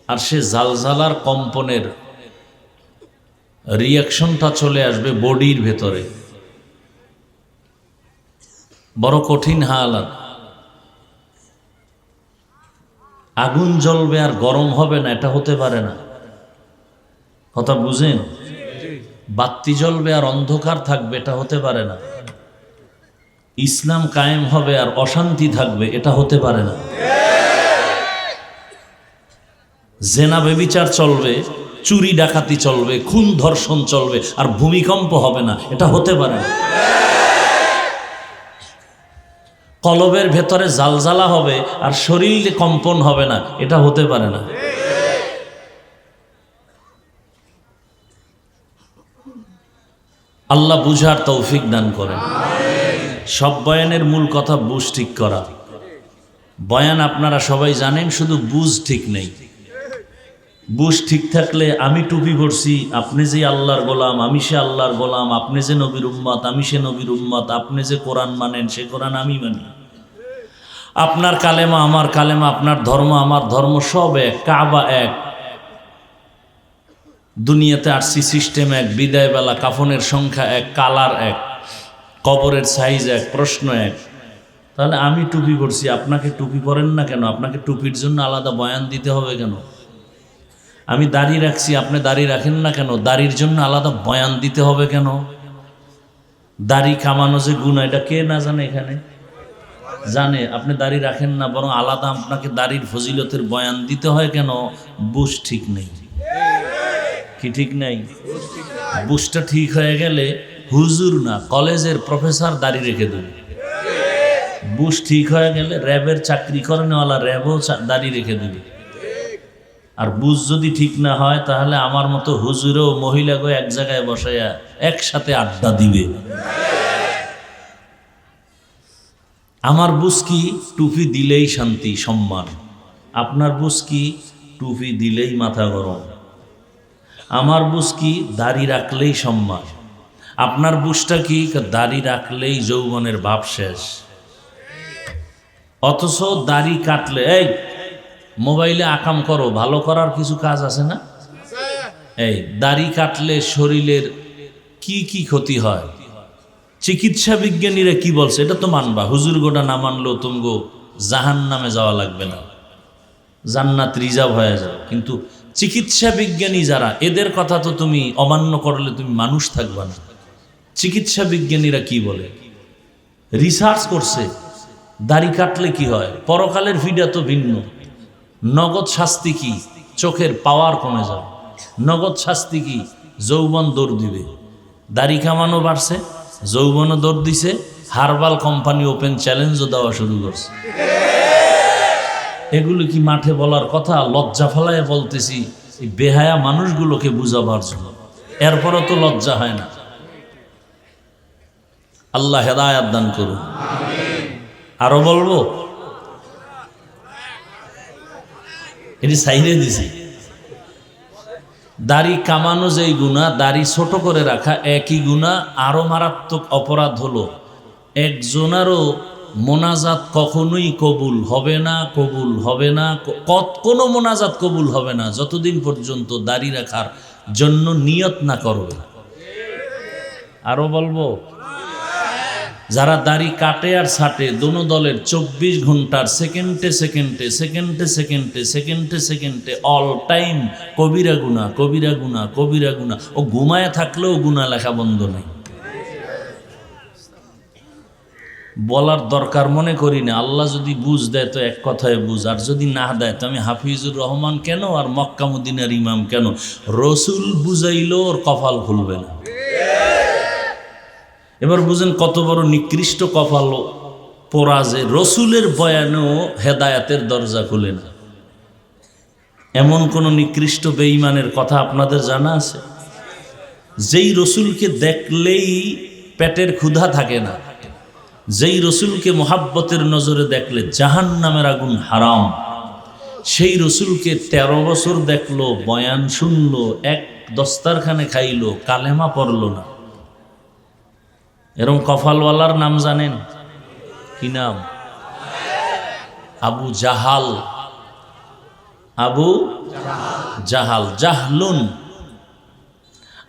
আর সে জালজালার কম্পনের রিয়াকশনটা চলে আসবে বডির ভেতরে। বড় কঠিন হালাত। আগুন জ্বলবে আর গরম হবে না, এটা হতে পারে না। কথা বুঝেন? বাতি জ্বলবে আর অন্ধকার থাকবে, এটা হতে পারে না। ইসলাম কায়েম হবে আর অশান্তি থাকবে, এটা হতে পারে না। জেনা বেবিচার চলবে, চুরি ডাকাতি চলবে, খুন ধর্ষণ চলবে আর ভূমিকম্প হবে না, এটা হতে পারে না। কলবের ভেতরে জালজালা হবে আর শরীরে কম্পন হবে না, এটা হতে পারে না। আল্লাহ বুঝার তৌফিক দান করেন। সব বয়ানের মূল কথা বুঝ ঠিক করা। বয়ান আপনারা সবাই জানেন, শুধু বুঝ ঠিক নেই। বুঝ ঠিক থাকলে, আমি টুপি পরছি, আপনি যে আল্লাহর গোলাম, আমি সে আল্লাহর গোলাম, আপনি যে নবীর উম্মত, আমি সে নবীর উম্মত, আপনি যে কোরআন মানেন, সে কোরআন আমি মানি, আপনার কালেমা আমার কালেমা, আপনার ধর্ম আমার ধর্ম, সব এক, কাবা এক, দুনিয়াতে আসছি সিস্টেম এক, বিদায় বেলা কাফনের সংখ্যা এক, কালার এক, কবরের সাইজ এক, প্রশ্ন এক। তাহলে আমি টুপি পরছি, আপনাকে টুপি পরেন না কেন? আপনাকে টুপির জন্য আলাদা বয়ান দিতে হবে কেন? আমি দাড়ি রাখছি, আপনি দাড়ি রাখেন না কেন? দাড়ির জন্য আলাদা বয়ান দিতে হবে কেন? দাড়ি কামানো যে গুনাহ, এটা কে না জানে? এখানে জানে। আপনি দাড়ি রাখেন না, বরং আলাদা আপনাকে দাড়ির ফজিলতের বয়ান দিতে হয় কেন? বুঝ ঠিক নেই। কি ঠিক নেই? বুঝটা ঠিক হয়ে গেলে হুজুর না, কলেজের প্রফেসর দাড়ি রেখে দেবে। বুঝ ঠিক হয়ে গেলে র্যাবের চাকরি করেনওয়ালা র্যাবও দাড়ি রেখে দেবে। আর বুঝ যদি ঠিক না হয়, তাহলে আমার মতো হুজুরও মহিলাকে এক জায়গায় বসাইয়া একসাথে আড্ডা দিবে। আমার বুঝ কি? টুপি দিলেই শান্তি সম্মান। আপনার বুঝ কি? টুপি দিলেই মাথা গরম। আমার বুঝ কি? দাড়ি রাখলেই সম্মান। আপনার বুঝটা কি? দাড়ি রাখলেই যৌবনের ভাব শেষ। অথচ দাড়ি কাটলে, এই মোবাইলে আকাম করো, ভালো করার কিছু কাজ আছে না? এই দাড়ি কাটলে শরীরের কি কি ক্ষতি হয়? চিকিৎসা বিজ্ঞানীরা কি বলছে এটা তো মানবা। হুজুর গোটা না মানলেও তুমগো জাহান নামে যাওয়া লাগবে না, জান্নাত রিজার্ভ হয়ে যাবে। কিন্তু চিকিৎসা বিজ্ঞানী যারা, এদের কথা তো তুমি অমান্য করলে তুমি মানুষ থাকবা না। চিকিৎসা বিজ্ঞানীরা কি বলে, রিসার্চ করছে দাড়ি কাটলে কি হয়। পরকালের ফিডা তো ভিন্ন। নগদ শাস্তি কি? চোখের পাওয়ার কমে যাবে। নগদ শাস্তি কি? যৌবন দৌড় দিবে। দাড়ি কামানো বাড়ছে, যৌবনও দৌড় দিছে। হার্বাল কোম্পানি ওপেন চ্যালেঞ্জও দেওয়া শুরু করছে। এগুলো কি মাঠে বলার কথা? লজ্জা ফেলায় বলতেছি এই বেহায়া মানুষগুলোকে বুঝাবার জন্য। এরপরও তো লজ্জা হয় না। আল্লাহ হেদায়াত দান করুন। আরো বলবো, এটি সাইরে দিছি। দাড়ি কামানো যেই গুনাহ, দাড়ি ছোট করে রাখা একই গুনাহ। আরো মারাত্মক অপরাধ হলো, একজনারও মোনাজাত কখনোই কবুল হবে না, কবুল হবে না, কোনো মোনাজাত কবুল হবে না যতদিন পর্যন্ত দাড়ি রাখার জন্য নিয়ত না করবে। আরো বলবো, যারা দাড়ি কাটে আর ছাটে, দোনো দলের 24 ঘন্টার সেকেন্ডে সেকেন্ডে সেকেন্ডে সেকেন্ডে সেকেন্ডে সেকেন্ডে অল টাইম কবিরা গুনাহ, কবিরা গুনাহ, কবিরা গুনাহ। ও ঘুমায় থাকলেও গুনাহ লেখা বন্ধ নেই। বলার দরকার মনে করি না। আল্লাহ যদি বুঝ দেয় তো এক কথায় বুঝ, আর যদি না দেয় তো আমি হাফিজুর রহমান কেন আর মক্কা মদিনার ইমাম কেন? রসুল বুঝাইলেও ওর কপাল খুলবে না। এবার বুঝেন কত বড় নিকৃষ্ট কপাল পোড়া যে রসুলের বয়ানেও হেদায়াতের দরজা খুলে না। এমন কোন নিকৃষ্ট বেঈমানের কথা আপনাদের জানা আছে? যেই রসুলকে দেখলেই পেটের ক্ষুধা থাকে না, যেই রসুলকে মোহাব্বতের নজরে দেখলে জাহান্নামের আগুন হারাম, সেই রসুলকে 13 বছর দেখলো, বয়ান শুনলো, এক দস্তারখানে খাইলো, কালেমা পড়লো না। এরকম কফালওয়ালার নাম জানেন? কি নাম? আবু জাহাল। আবু জাহাল, জাহলুন।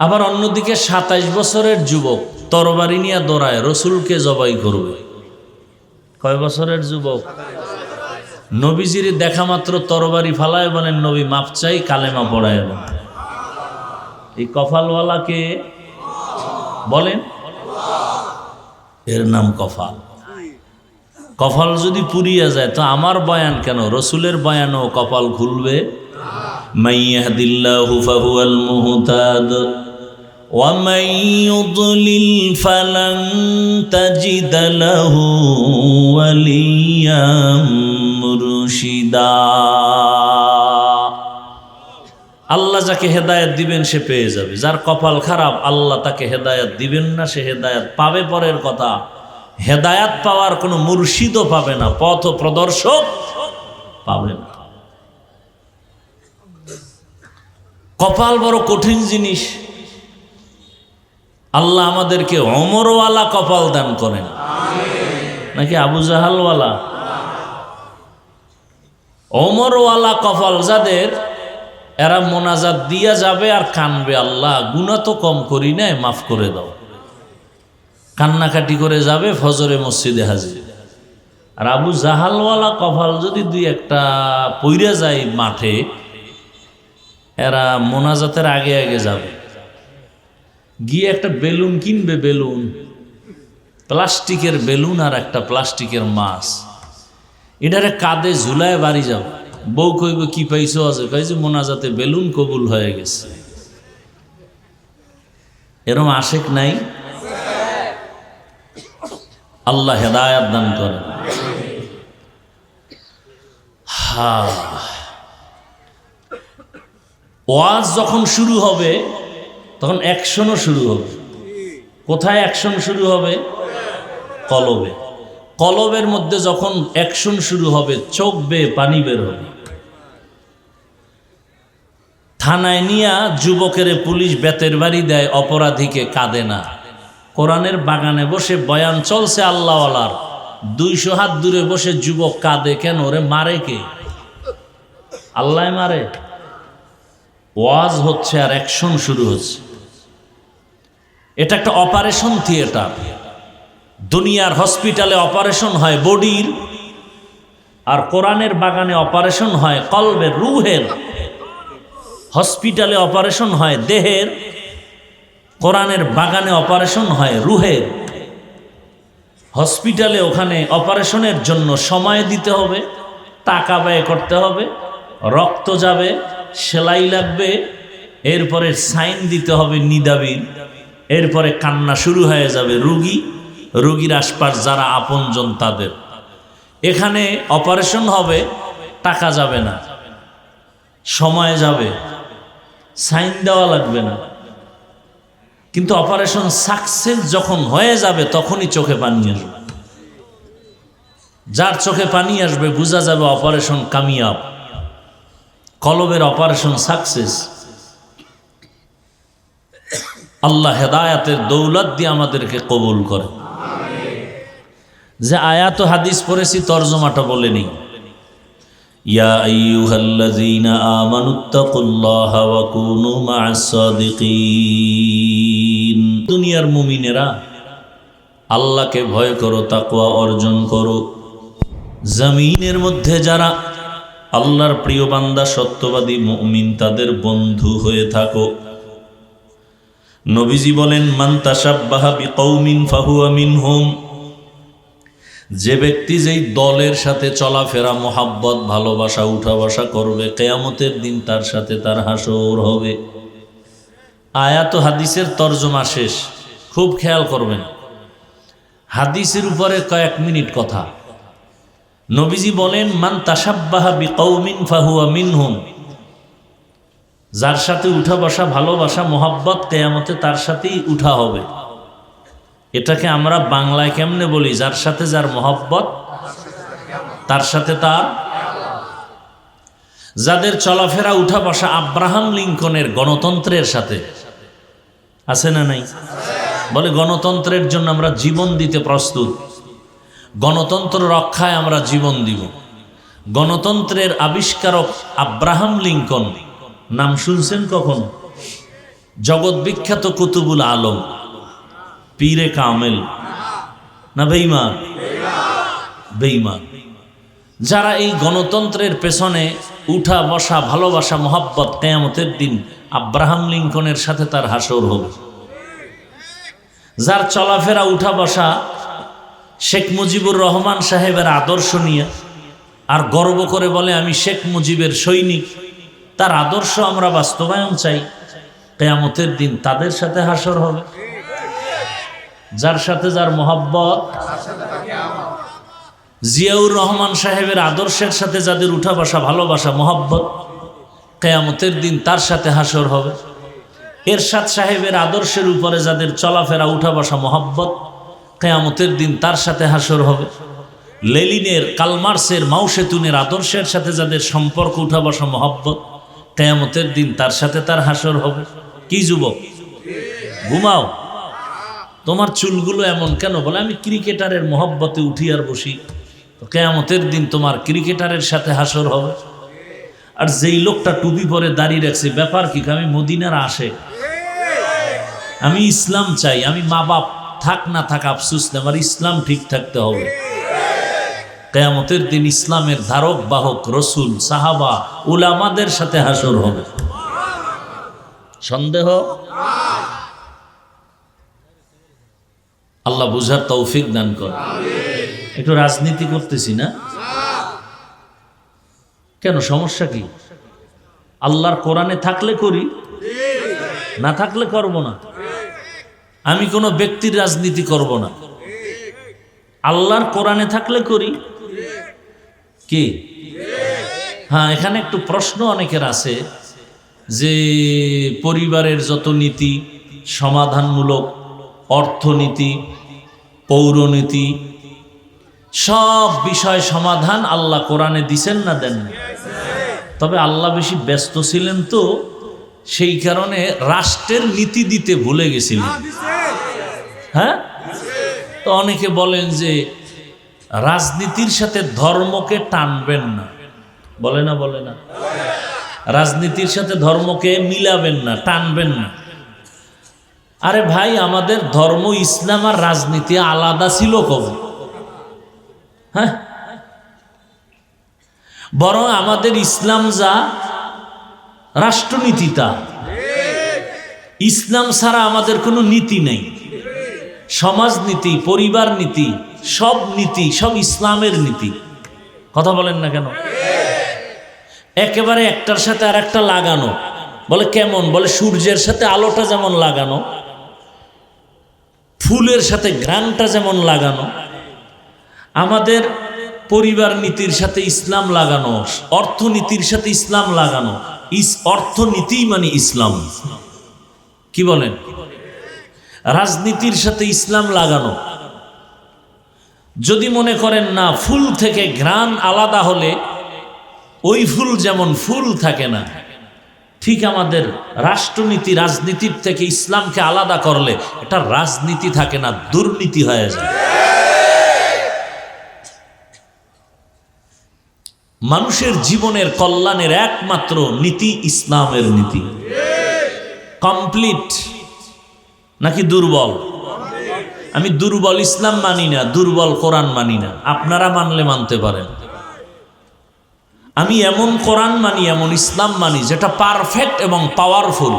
আবার অন্যদিকে 27 বছরের যুবক তরবারি নিয়ে দৌড়ায়, রসুলকে জবাই করবে। কয় বছরের যুবক? নবীজির দেখা মাত্র তরবারি ফালায়, বলেন নবী মাপ চাই, কালেমা পড়ায়। এই কফালওয়ালাকে বলেন, এর নাম কফাল। কপাল যদি পুরিয়া যায় তো আমার বয়ান কেন, রসুলের বয়ানও কপাল খুলবে। মাইয়াহদিল্লাহু ফাহুয়াল মুহতাদ ওয়া মান ইউদ্লিল ফালান তাজিদ লাহু ওয়ালিয়াম মুরশিদা। আল্লাহ যাকে হেদায়েত দিবেন সে পেয়ে যাবে, যার কপাল খারাপ আল্লাহ তাকে হেদায়েত দিবেন না, সে হেদায়েত পাবে পরের কথা, হেদায়াত পাওয়ার কোনো মুর্শিদও পাবে না, পথ প্রদর্শক পাবে না। কপাল বড় কঠিন জিনিস। আল্লাহ আমাদেরকে ওমরওয়ালা কপাল দান করেন, নাকি আবু জাহালওয়ালা? ওমরওয়ালা কপাল যাদের, এরা মোনাজাত দিয়া যাবে আর কানবে, আল্লাহ গুনাহ তো কম করি নাই, মাফ করে দাও। কান্নাকাটি করে যাবে, ফজরে মসজিদে হাজির। আর আবু জাহালওয়ালা কপাল যদি দুই একটা পইরা যায় মাঠে, এরা মোনাজাতের আগে আগে যাবে, গিয়ে একটা বেলুন কিনবে, বেলুন, প্লাস্টিকের বেলুন আর একটা প্লাস্টিকের মাছ, এটারে কাঁধে ঝুলায় বাড়ি যাবে। বউ কইব কি পাইছো? আছে কইছে মোনাজাতে বেলুন কবুল হয়ে গেছে। এরম আশেক নাই? আল্লাহ হেদায়াত দান করেন। ওয়াজ যখন শুরু হবে তখন অ্যাকশনও শুরু হবে। কোথায় অ্যাকশন শুরু হবে? কলবে। কলবের মধ্যে যখন অ্যাকশন শুরু হবে, চোখ বেয়ে পানি বের হবে। থানায় নিয়া যুবকের পুলিশ বেতের বাড়ি দেয়, অপরাধীকে কাঁদে না। কোরআনের বাগানে বসে বয়ান চলছে আল্লাহওয়ালার, 200 হাত দূরে বসে যুবক কাঁদে কেন? ওরে মারে কে? আল্লাহ মারে। ওয়াজ হচ্ছে আর অ্যাকশন শুরু হচ্ছে। এটা একটা অপারেশন থিয়েটার। দুনিয়ার হসপিটালে অপারেশন হয় বডির, আর কোরআনের বাগানে অপারেশন হয় কলবের, রুহের। হসপিটালে অপারেশন হয় দেহের, কোরআনের বাগানে অপারেশন হয় রুহের। হসপিটালে ওখানে অপারেশনের জন্য সময় দিতে হবে, টাকা ব্যয় করতে হবে, রক্ত যাবে, সেলাই লাগবে, এরপরে সাইন দিতে হবে নিদাবির, এরপরে কান্না শুরু হয়ে যাবে রুগীর আশপাশ যারা আপনজন তাদের। এখানে অপারেশন হবে, টাকা যাবে না, সময় যাবে, সাইন দেওয়া লাগবে না, কিন্তু অপারেশন সাকসেস যখন হয়ে যাবে তখনই চোখে পানি আসবে। যার চোখে পানি আসবে বোঝা যাবে অপারেশন কামিয়াব, কলবের অপারেশন সাকসেস। আল্লাহ হেদায়াতের দৌলত দিয়ে আমাদেরকে কবুল করে। যে আয়াত ও হাদিস পড়েছি তর্জমাটা বলে নেই। ইয়া আইয়ুহাল্লাযীনা আমানুত্তাকুল্লাহা ওয়া কুনু মা'আস সাদিকিন। দুনিয়ার মুমিনেরা আল্লাহকে ভয় করো, তাকওয়া অর্জন করো। জমিনের মধ্যে যারা আল্লাহর প্রিয় বান্দা সত্যবাদী মুমিন তাদের বন্ধু হয়ে থাকো। নবীজি বলেন, মান তাশাব্বাহা বিকৌমিন ফাহুয়া মিনহুম। যে ব্যক্তি যেই দলের সাথে চলাফেরা, মোহাব্বত, ভালোবাসা, উঠা বসা করবে, কিয়ামতের দিন তার সাথে তার হাসর হবে। আয়াত ও হাদিসের তর্জমা শেষ, খুব খেয়াল করবেন। হাদিসের উপরে কয়েক মিনিট কথা। নবীজি বলেন, মান তাশাব্বাহা বিকৌমিন ফাহুয়া মিনহুম। যার সাথে উঠা বসা ভালোবাসা মোহাব্বত কিয়ামতে তার সাথেই উঠা হবে। এটাকে আমরা বাংলায় কেমনে বলি? যার সাথে যার মোহাব্বত তার সাথে তার। যাদের চলাফেরা উঠা বসা আব্রাহাম লিঙ্কনের গণতন্ত্রের সাথে আছে না নাই? বলে গণতন্ত্রের জন্য আমরা জীবন দিতে প্রস্তুত, গণতন্ত্র রক্ষায় আমরা জীবন দিব। গণতন্ত্রের আবিষ্কারক আব্রাহাম লিঙ্কন, নাম শুনছেন কখন? জগৎ বিখ্যাত কুতুবুল আলম, পীরে কামেল না বেঈমান? বেঈমান। যারা এই গণতন্ত্রের পেছনে উঠা বসা ভালোবাসা মোহাব্বত, কিয়ামতের দিন আব্রাহাম লিঙ্কনের সাথে তার হাসর হবে। যার চলাফেরা উঠা বসা শেখ মুজিবুর রহমান সাহেবের আদর্শ নিয়ে, আর গর্ব করে বলে আমি শেখ মুজিবের সৈনিক, তার আদর্শ আমরা বাস্তবায়ন চাই, কিয়ামতের দিন তাদের সাথে হাসর হবে। যার সাথে যার মোহাব্বত, জিয়াউর রহমান সাহেবের আদর্শের সাথে যাদের উঠা বসা ভালোবাসা মোহাব্বত, কিয়ামতের দিন তার সাথে হাসর হবে। এরশাদ সাহেবের আদর্শের উপরে যাদের চলাফেরা উঠা বসা মোহাব্বত, কিয়ামতের দিন তার সাথে হাসর হবে। লেনিনের, কালমার্সের, মাওসেতুনের আদর্শের সাথে যাদের সম্পর্ক উঠা বসা মোহাব্বত, কিয়ামতের দিন তার সাথে তার হাসর হবে। কি যুবক ঘুমাও, তোমার চুলগুলো এমন কেন? বলে আমি ক্রিকেটারের মোহাব্বতে উঠি আর বসি। কিয়ামতের দিন তোমার ক্রিকেটারের সাথে হাসর হবে। আর যেই লোকটা টুপি পরে দাঁড়িয়ে রাখছে, ব্যাপার কি? আমি মদিনার আশেক, আমি ইসলাম চাই, আমি মা বাপ থাক না থাক আফসুস না, আমার ইসলাম ঠিক থাকতে হবে। কিয়ামতের দিন ইসলামের ধারক বাহক রসুল, সাহাবা, উলামাদের সাথে হাসর হবে। সন্দেহ? আল্লাহ বুঝার তৌফিক দান করে। একটু রাজনীতি করতেছি না কেন? সমস্যা কি? আল্লাহর কোরআনে থাকলে করি, না থাকলে করব না। আমি কোনো ব্যক্তির রাজনীতি করব না, আল্লাহর কোরআনে থাকলে করি। কি? হ্যাঁ, এখানে একটু প্রশ্ন অনেকের আছে যে পরিবারের যত নীতি, সমাধানমূলক, অর্থনীতি, পৌরনীতি, সব বিষয় সমাধান আল্লাহ কোরআনে দিছেন না দেন? তবে আল্লাহ বেশি ব্যস্ত ছিলেন তো, সেই কারণে রাষ্ট্রের নীতি দিতে ভুলে গেছিলেন। হ্যাঁ, তো অনেকে বলেন যে রাজনীতির সাথে ধর্মকে টানবেন না, বলে না? বলে না? রাজনীতির সাথে ধর্মকে মিলাবেন না, টানবেন না। আরে ভাই, আমাদের ধর্ম ইসলাম আর রাজনীতি আলাদা ছিল কবে? হ্যাঁ, বরং আমাদের ইসলাম যা, রাষ্ট্রনীতি তা। ইসলাম ছাড়া আমাদের কোনো নীতি নেই। সমাজনীতি, পরিবার নীতি, সব নীতি, সব ইসলামের নীতি। কথা বলেন না কেন? একেবারে একটার সাথে আর একটা লাগানো। বলে কেমন? বলে সূর্যের সাথে আলোটা যেমন লাগানো, ফুলের সাথে ঘ্রাণটা যেমন লাগানো, আমাদের পরিবার নীতির সাথে ইসলাম লাগানো, অর্থনীতির সাথে ইসলাম লাগানো। অর্থনীতি মানে ইসলাম। কি বলেন? রাজনীতির সাথে ইসলাম লাগানো। যদি মনে করেন না ফুল থেকে ঘ্রাণ আলাদা হলে ওই ফুল যেমন ফুল থাকে না, ঠিক আমাদের রাষ্ট্রনীতি রাজনীতির থেকে ইসলামকে আলাদা করলে এটা রাজনীতি থাকে না, দুর্নীতি হয়ে যায়। মানুষের জীবনের কল্যাণের একমাত্র নীতি ইসলামের নীতি। কমপ্লিট নাকি দুর্বল? আমি দুর্বল ইসলাম মানি না, দুর্বল কোরআন মানি না। আপনারা মানলে মানতে পারেন। আমি এমন কোরআন মানি, এমন ইসলাম মানি যেটা পারফেক্ট এবং পাওয়ারফুল,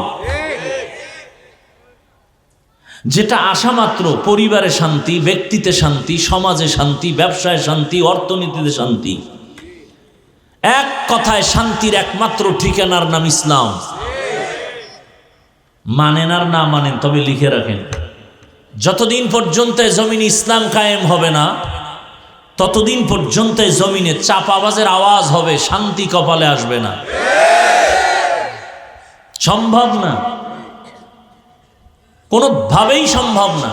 যেটা আসা মাত্র পরিবারে শান্তি, ব্যক্তিতে শান্তি, সমাজে শান্তি, ব্যবসায় শান্তি, অর্থনীতিতে শান্তি। এক কথায় শান্তির একমাত্র ঠিকানার নাম ইসলাম। মানেন আর না মানেন, তবে লিখে রাখেন, যতদিন পর্যন্ত জমিনে ইসলাম কায়েম হবে না, ততদিন পর্যন্ত জমিনে চাপাবাজের আওয়াজ হবে, শান্তি কপালে আসবে না। সম্ভব না, কোনোভাবেই সম্ভব না।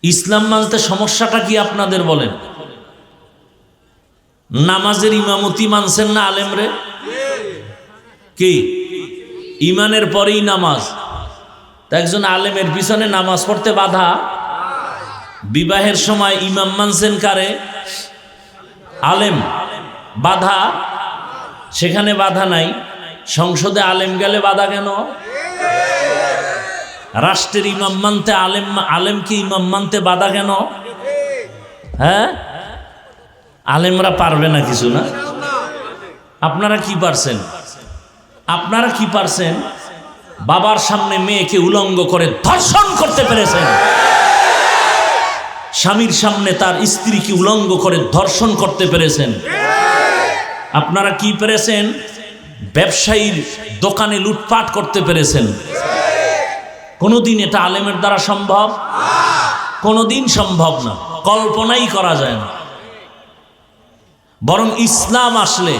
ইসলাম মানতে সমস্যাটা কি আপনাদের বলেন? নামাজের ইমামতি মানছেন না আলেমরে? কি ইমানের পরেই নামাজ? তা একজন আলেমের পিছনে নামাজ পড়তে বাধা? বিবাহের সময় ইমাম মানছেন কারে? আলেম। বাধা? সেখানে বাধা নাই, সংসদে আলেম গেলে বাধা কেন? রাষ্ট্রের ইমাম মানতে আলেমকে ইমাম মানতে বাধা কেন? হ্যাঁ, আলেমরা পারবে না কিছু না? আপনারা কি পারছেন? আপনারা কি পারছেন? বাবার সামনে মেয়েকে উলঙ্গ করে ধর্ষণ করতে পেরেছেন। স্বামীর সামনে তার স্ত্রীকে উলঙ্গ করে ধর্ষণ করতে পেরেছেন। আপনারা কি পেরেছেন? ব্যবসায়ীর দোকানে লুটপাট করতে পেরেছেন। কোনোদিন এটা আলেমের দ্বারা সম্ভব? কোনোদিন সম্ভব না, কল্পনাই করা যায় না। বরং ইসলাম আসলে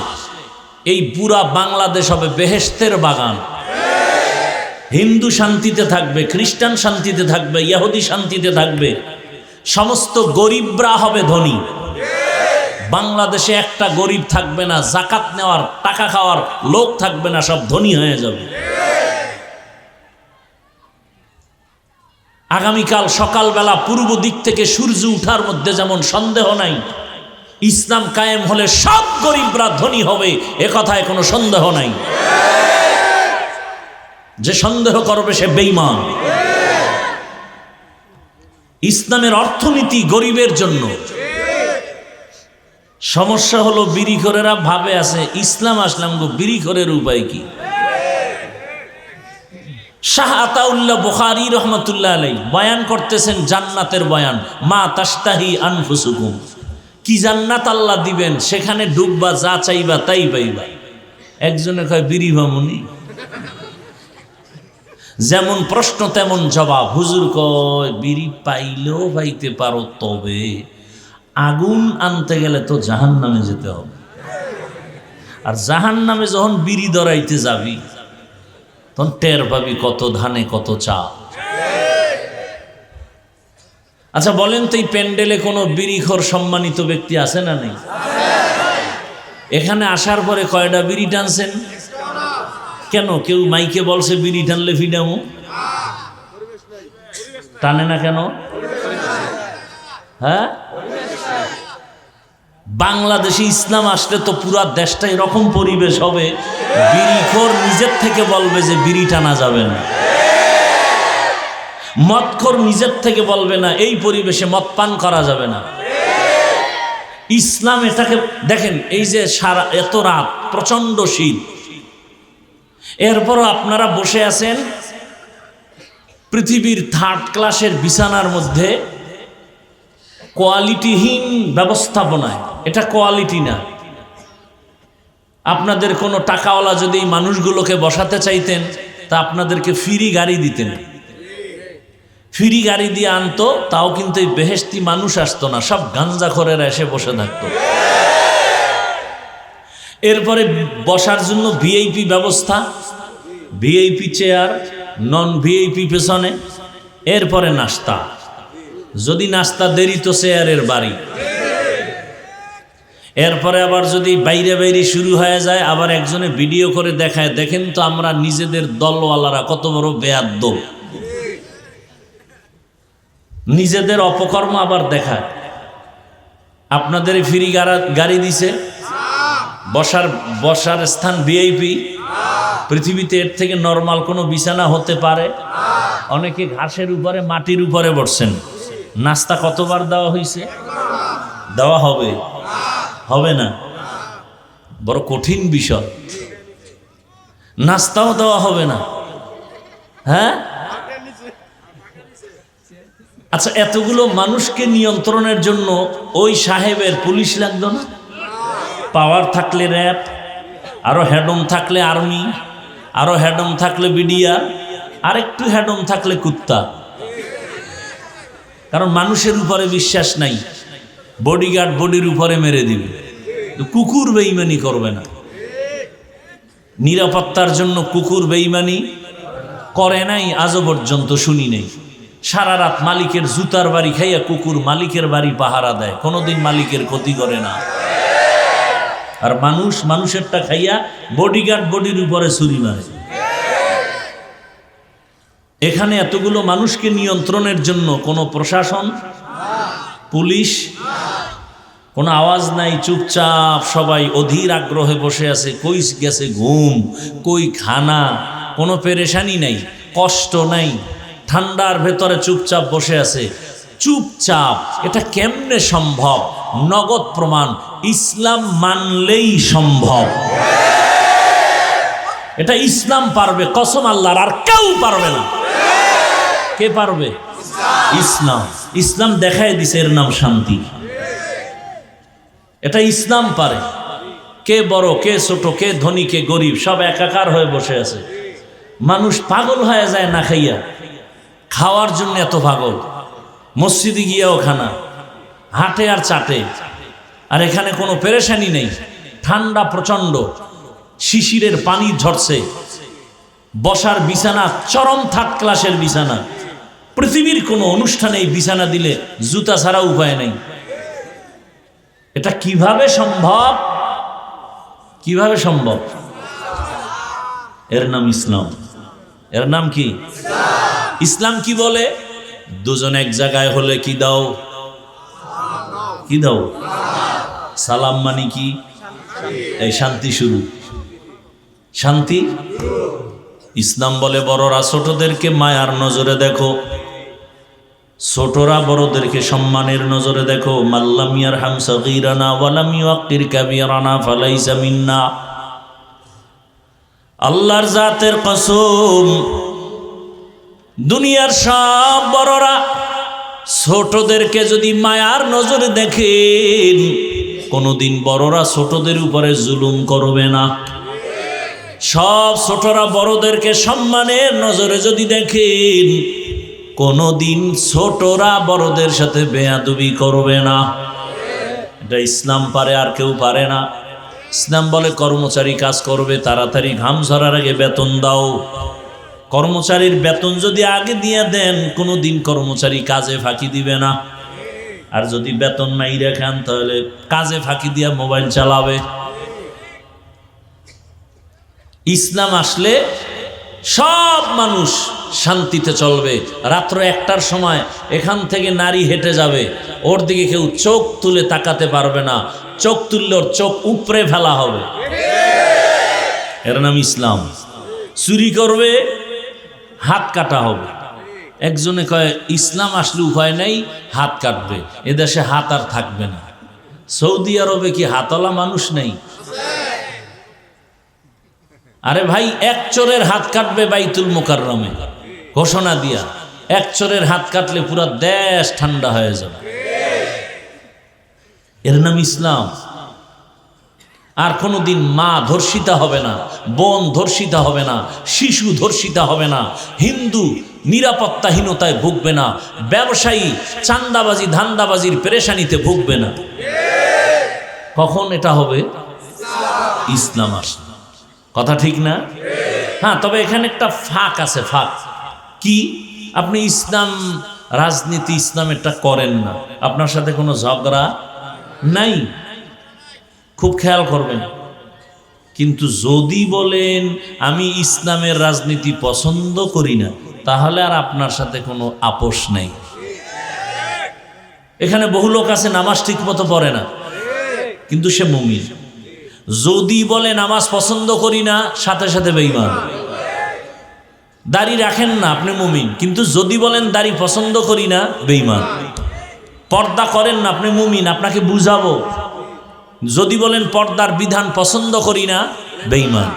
এই পুরা বাংলাদেশ হবে বেহেশতের বাগান। হিন্দু শান্তিতে থাকবে, খ্রিস্টান শান্তিতে থাকবে, ইহুদি শান্তিতে থাকবে, সমস্ত গরিবরা হবে ধনী। বাংলাদেশে একটা গরিব থাকবে না, জাকাত নেওয়ার টাকা খাওয়ার লোক থাকবে না, সব ধনী হয়ে যাবে। আগামীকাল সকালবেলা পূর্ব দিক থেকে সূর্য উঠার মধ্যে যেমন সন্দেহ নাই, ইসলাম কায়েম হলে সব গরিবরা ধনী হবে, এ কথায় কোনো সন্দেহ নাই। যে সন্দেহ করবে সে বেঈমান। ইসলামের অর্থনীতি গরিবের জন্য। সমস্যা হলো বিড়িখোরেরা ভাবে আছে ইসলাম আসলাম গো, বিড়িখোরের উপায় কি? শাহ আতাউল্লাহ বুখারী রহমাতুল্লাহ আলাইহি বয়ান করতেছেন জান্নাতের বয়ান, মা তাশতাহি আনফুসুকুম। কি জান্নাত আল্লাহ দিবেন, সেখানে ডুববা, যা চাইবা তাই পাইবা। একজনে কয় বিড়ি ভামুনি। যেমন প্রশ্ন তেমন জবাব। হুজুর কয় বিড়ি পাইলেও পাইতে পারো, তবে আগুন আনতে গেলে তো জাহান্নামে যেতে হবে। আর জাহান্নামে যখন বিড়ি ধরাইতে যাবি তখন টের পাবি কত ধানে কত চা। আচ্ছা বলেন তো, এই প্যান্ডেলে কোনো বিড়িখোর সম্মানিত ব্যক্তি আছে না নেই? এখানে আসার পরে কয়টা বিড়ি টানছেন? কেন কেউ মাইকে বলছে বিড়ি টানলে ফিডামো? টানে না কেন? হ্যাঁ, বাংলাদেশে ইসলাম আসলে তো পুরা দেশটা এরকম পরিবেশ হবে, বিড়িখোর নিজের থেকে বলবে যে বিড়ি টানা যাবে না, মদখোর নিজের থেকে বলবে না এই পরিবেশে মদ পান করা যাবে না। ইসলাম এটাকে দেখেন, এই যে সারা এত রাত প্রচন্ড শীত, এরপরও আপনারা বসে আছেন পৃথিবীর 3rd ক্লাসের বিছানার মধ্যে, কোয়ালিটিহীন ব্যবস্থাপনায়। এটা কোয়ালিটি না। আপনাদের কোনো টাকাওয়ালা যদি এই মানুষগুলোকে বসাতে চাইতেন তা আপনাদেরকে ফ্রি গাড়ি দিতেন, ফ্রি গাড়ি দিয়ে আনতো, তাও কিন্তু এই বেহেশতি মানুষ আসতো না, সব গাঞ্জাখোরেরা এসে বসে থাকতো। এরপরে বসার জন্য ভিআইপি ব্যবস্থা, ভিআইপি চেয়ার, নন ভিআইপি পেছনে, এরপরে নাস্তা, যদি নাস্তা দেরি তো চেয়ারের বাড়ি, এরপরে আবার যদি বাইরে বাইরে শুরু হয়ে যায় আবার একজনে ভিডিও করে দেখায়, দেখেন তো আমরা নিজেদের দলওয়ালারা কত বড় বেয়াদ্দব, নিজেদের অপকর্ম আবার দেখায়। আপনাদের ফ্রি গাড়ি দিছে, বসার স্থান ভিআইপি, পৃথিবীতে এর থেকে নরমাল কোনো বিছানা হতে পারে? অনেকে ঘাসের উপরে মাটির উপরে বসছেন। নাস্তা কতবার দেওয়া হয়েছে? দেওয়া হবে? হবে না, বড় কঠিন বিষয়। নাস্তাও দেওয়া হবে না। হ্যাঁ, আচ্ছা এতগুলো মানুষকে নিয়ন্ত্রণের জন্য ওই সাহেবের পুলিশ লাগতো না? পাওয়ার থাকলে র্যাব, আরো হেডম থাকলে আর্মি, আরো হেডম থাকলে বিডিআর, আরেকটু হেডম থাকলে কুত্তা। কারণ মানুষের উপরে বিশ্বাস নাই, বডিগার্ড বডির উপরে মেরে দিবে, কুকুর বেঈমানি করবে না। নিরাপত্তার জন্য কুকুর বেঈমানি করে নাই, আজও পর্যন্ত শুনি নেই। সারা রাত মালিকের জুতার বাড়ি খাইয়া কুকুর মালিকের বাড়ি পাহারা দেয়, কোনোদিন মালিকের ক্ষতি করে না। আর মানুষ মানুষেরটা খাইয়া বডিগার্ড বডির উপরে ছুরি মারে। এখানে এতগুলো মানুষকে নিয়ন্ত্রণের জন্য কোনো প্রশাসন, পুলিশ, কোনো আওয়াজ নাই, চুপচাপ সবাই অধীর আগ্রহে বসে আছে। কই গেছে ঘুম, কই খানা, কোনো পেরেশানি নাই, কষ্ট নাই, ঠান্ডার ভেতরে চুপচাপ বসে আছে। চুপচাপ, এটা কেমনে সম্ভব? নগদ প্রমাণ, ইসলাম মানলেই সম্ভব। এটা ইসলাম পারবে, কসম আল্লাহর, আর কেউ পারবে না। কে পারবে? ইসলাম। ইসলাম দেখায় দিছে, এর নাম শান্তি। এটা ইসলাম পারে। কে বড়, কে ছোট, কে ধনী, কে গরিব, সব একাকার হয়ে বসে আছে। মানুষ পাগল হয়ে যায় না খাইয়া, খাওয়ার জন্য এত পাগল। মসজিদে গিয়েও খানা, হাঁটে আর চাটে। আর এখানে কোনো পেরেশানি নেই, ঠান্ডা প্রচণ্ড, শিশিরের পানি ঝরছে, বসার বিছানা চরম থার্ড ক্লাসের বিছানা। পৃথিবীর কোনো অনুষ্ঠানে এই বিছানা দিলে জুতা ছাড়া উপায় নেই। এটা কিভাবে সম্ভব? কিভাবে সম্ভব? এর নাম ইসলাম। এর নাম কি? ইসলাম কি বলে? দুজন এক জায়গায় হলে কি দাও? কি দাও? সালাম মানে কি? এই শান্তি শুরু, শান্তি। ইসলাম বলে বড়রা ছোটদেরকে মায়ার নজরে দেখো, ছোটরা বড়দেরকে সম্মানের নজরে দেখো। মাল্লাম ইয়ারহাম সগীরানা ওয়ালাম ইউক্কির কাবীরানা ফালাইসা মিন্না। আল্লাহর জাতের কসম, দুনিয়ার সব বড়রা ছোটদেরকে যদি মায়ার নজরে দেখেন, কোনোদিন বড়রা ছোটদের উপরে জুলুম করবে না। সব ছোটরা বড়দেরকে সম্মানের নজরে যদি দেখেন, কোনোদিন ছোটরা বড়দের সাথে বেয়াদবি করবে না। এটা ইসলাম পারে, আর কেউ পারে না। ইসলাম বলে কর্মচারী কাজ করবে, তাড়াতাড়ি ঘাম ঝরার আগে বেতন দাও। কর্মচারীর বেতন যদি আগে দিয়ে দেন, কোনোদিন কর্মচারী কাজে ফাঁকি দিবে না। আর যদি বেতন নাই রাখেন, তাহলে কাজে ফাঁকি দিয়ে মোবাইল চালাবে। ইসলাম আসলে সব মানুষ শান্তিতে চলবে। রাত্র 1টার সময় এখান থেকে নারী হেঁটে যাবে, ওর দিকে কেউ চোখ তুলে তাকাতে পারবে না। চোখ তুললে ওর চোখ উপরে ফেলা হবে। এর নাম ইসলাম। চুরি করবে, হাত কাটা হবে। একজনে কয় ইসলাম আসলে উপায় নেই, হাত কাটবে। এদেশে হাত আর থাকবে না। সৌদি আরবে কি হাতওয়ালা মানুষ নেই? আরে ভাই, এক চোরের হাত কাটবে বাইতুল মুকাররমে ঘোষণা দিয়া। এক চোরের হাত কাটলে পুরো দেশ ঠান্ডা হয়ে যাবে। এর নাম ইসলাম। আর কোনোদিন মা ধর্ষিতা হবে না, বোন ধর্ষিতা হবে না, শিশু ধর্ষিতা হবে না, হিন্দু নিরাপত্তাহীনতায় ভুগবে না, ব্যবসায়ী চান্দাবাজি ধান্দাবাজির পেরেশানিতে ভুগবে না। কখন এটা হবে? ইসলাম আসলে। কথা ঠিক না? হ্যাঁ, তবে এখানে একটা ফাঁক আছে। ফাঁক কি? আপনি ইসলাম রাজনীতি ইসলামেরটা করেন না, আপনার সাথে কোনো ঝগড়া নাই, খুব খেয়াল করবেন। কিন্তু যদি বলেন আমি ইসলামের রাজনীতি পছন্দ করি না, তাহলে আর আপনার সাথে কোনো আপোষ নেই। এখানে বহু লোক আছে নামাজ ঠিক মতো পড়ে না, কিন্তু সে মুমিন। যদি বলে নামাজ পছন্দ করি না, সাথে সাথে বেঈমান। দাড়ি রাখেন না, আপনি মুমিন, কিন্তু যদি বলেন দাড়ি পছন্দ করি না, বেঈমান। পর্দা করেন না, আপনি মুমিন, আপনাকে বুঝাবো। যদি বলেন পর্দার বিধান পছন্দ করি না, বেঈমান।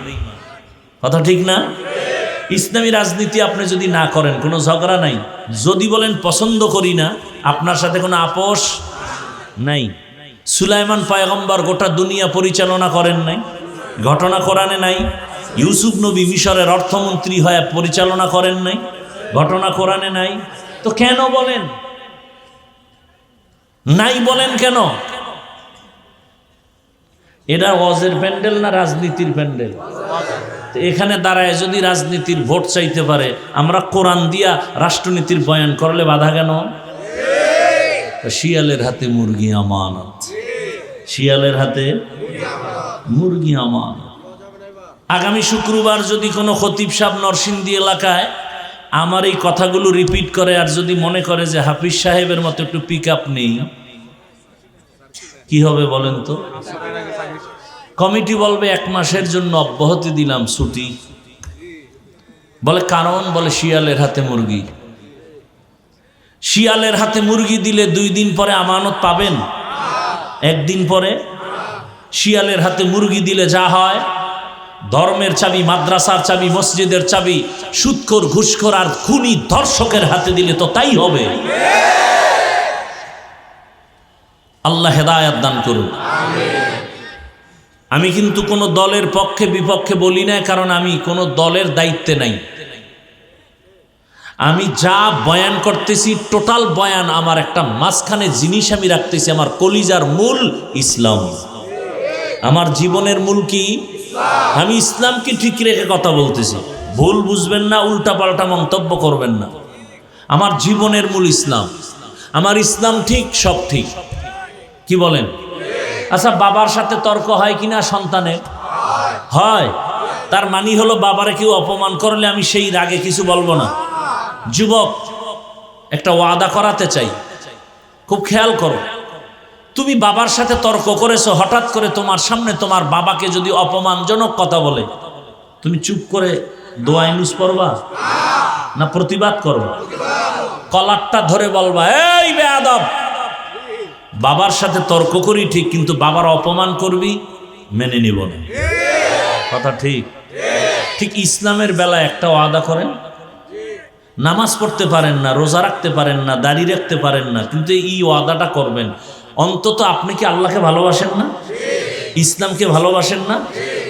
কথা ঠিক না? ইসলামী রাজনীতি আপনি যদি না করেন, কোনো ঝগড়া নাই। যদি বলেন পছন্দ করি না, আপনার সাথে কোনো আপোষ নাই। সুলাইমান পয়গম্বর গোটা দুনিয়া পরিচালনা করেন নাই, ঘটনা কোরআনে নাই। ইউসুফ নবী মিশরের অর্থমন্ত্রী হয়ে পরিচালনা করেন নাই, ঘটনা কোরআনে নাই। তো কেন বলেন নাই? বলেন কেন? এরা ওয়াজের প্যান্ডেল না রাজনীতির প্যান্ডেল? তো এখানে দাঁড়ায় যদি রাজনীতির ভোট চাইতে পারে, আমরা কোরআন দিয়া রাষ্ট্রনীতির বয়ান করলে বাধা কেন? শিয়ালের হাতে মুরগি আমানত, শিয়ালের হাতে মুরগি আমানত। আগামী শুক্রবার যদি কোনো খতিব সাহেব নরসিংদী এলাকায় আমার এই কথাগুলো রিপিট করে আর যদি মনে করে যে হাফিজ সাহেবের মতো একটু পিক আপ নেই, কি হবে বলেন তো? কমিটি বলবে 1 মাসের জন্য অব্যাহতি দিলাম, ছুটি। বলে কারণ, বলে শিয়ালের হাতে মুরগি। শিয়ালের হাতে মুরগি দিলে 2 দিন পরে আমানত পাবেন? 1 দিন পরে? শিয়ালের হাতে মুরগি দিলে যা হয়, ধর্মের চাবি, মাদ্রাসার চাবি, মসজিদের চাবি সুদখোর, ঘুষখোর আর খুনি ধর্ষকের হাতে দিলে তো তাই হবে। আল্লাহ হেদায়েত দান করুন। আমি কিন্তু কোনো দলের পক্ষে বিপক্ষে বলি না, কারণ আমি কোনো দলের দায়িত্বে নাই। আমি যা বয়ান করতেছি টোটাল বয়ান আমার একটা মাঝখানে জিনিস আমি রাখতেছি, আমার কলিজার মূল ইসলাম। আমার জীবনের মূল কি? আমি ইসলামকে ঠিক রেখে কথা বলতেছি, ভুল বুঝবেন না, উল্টা পাল্টা মন্তব্য করবেন না। আমার জীবনের মূল ইসলাম, আমার ইসলাম ঠিক, সব ঠিক। কি বলেন? আচ্ছা, বাবার সাথে তর্ক হয় কিনা সন্তানের? হয়। তার মানে হলো বাবারে কেউ অপমান করলে আমি সেই রাগে কিছু বলবো না। যুবক, একটা ওয়াদা করাতে চাই, খুব খেয়াল করো। তুমি বাবার সাথে তর্ক করেছো, হঠাৎ করে তোমার সামনে তোমার বাবাকে যদি অপমানজনক কথা বলে, তুমি চুপ করে দোয়া ইউনুস পড়বা না প্রতিবাদ করবা? কলারটা ধরে বলবা, এই বেয়াদব, বাবার সাথে তর্ক করি ঠিক, কিন্তু বাবার অপমান করবি মেনে নিব না। কথা ঠিক? ঠিক ইসলামের বেলায় একটা ওয়াদা করেন, নামাজ পড়তে পারেন না, রোজা রাখতে পারেন না, দাড়ি রাখতে পারেন না, কিন্তু এই ওয়াদাটা করবেন, অন্তত আপনি কি আল্লাহকে ভালোবাসেন না? ইসলামকে ভালোবাসেন না?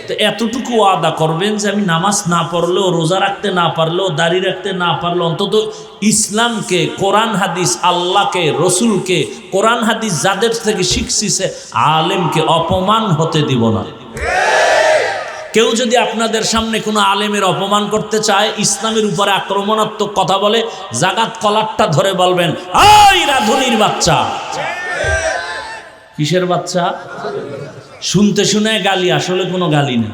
তো এতটুকু ওয়াদা করবেন যে আমি নামাজ না পড়লেও, রোজা রাখতে না পারলেও, দাড়ি রাখতে না পারলেও অন্তত ইসলামকে, কোরআন হাদিস, আল্লাহকে, রসুলকে, কোরআন হাদিস যাদের থেকে শিখছি সে আলেমকে অপমান হতে দিব না। কেউ যদি আপনাদের সামনে কোনো আলেমের অপমান করতে চায়, ইসলামের উপরে আক্রমণাত্মক কথা বলে, জাগাত কলারটা ধরে বলবেন, ওই রাধুনির বাচ্চা। কিসের বাচ্চা? শুনতে শুনে গালি, আসলে কোনো গালি না।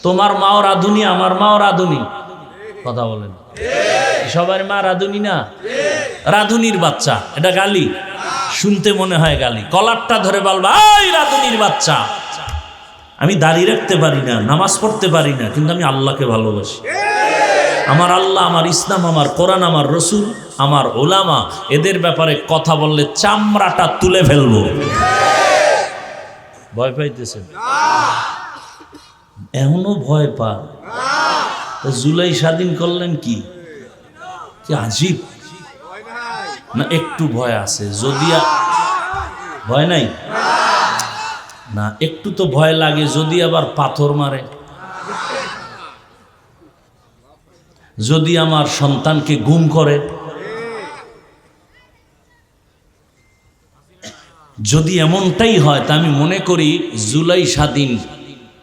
তোমার মাও রাধুনি, আমার মাও রাধুনি। কথা বলেন, সবার মা রাধুনি না? রাধুনির বাচ্চা, এটা গালি? শুনতে মনে হয় গালি। কলারটা ধরে বলবা, ওই রাধুনির বাচ্চা। আমি দাড়ি রাখতে পারি না, নামাজ পড়তে পারি না, কিন্তু আমি আল্লাহকে ভালোবাসি। আমার আল্লাহ, আমার ইসলাম, আমার কোরআন, আমার রসুল, আমার ওলামা, এদের ব্যাপারে কথা বললে চামড়াটা তুলে ফেলবো। ভয় পাইতেছেন? এখনো ভয় পা? জুলাই স্বাধীন করলেন কি আজীব না? একটু ভয় আছে, যদি ভয় নাই না, একটু তো ভয় লাগে যদি আবার পাথর মারে, যদি আমার সন্তানকে গুম করে, যদি এমনটাই হয়, তা আমি মনে করি জুলাই স্বাধীন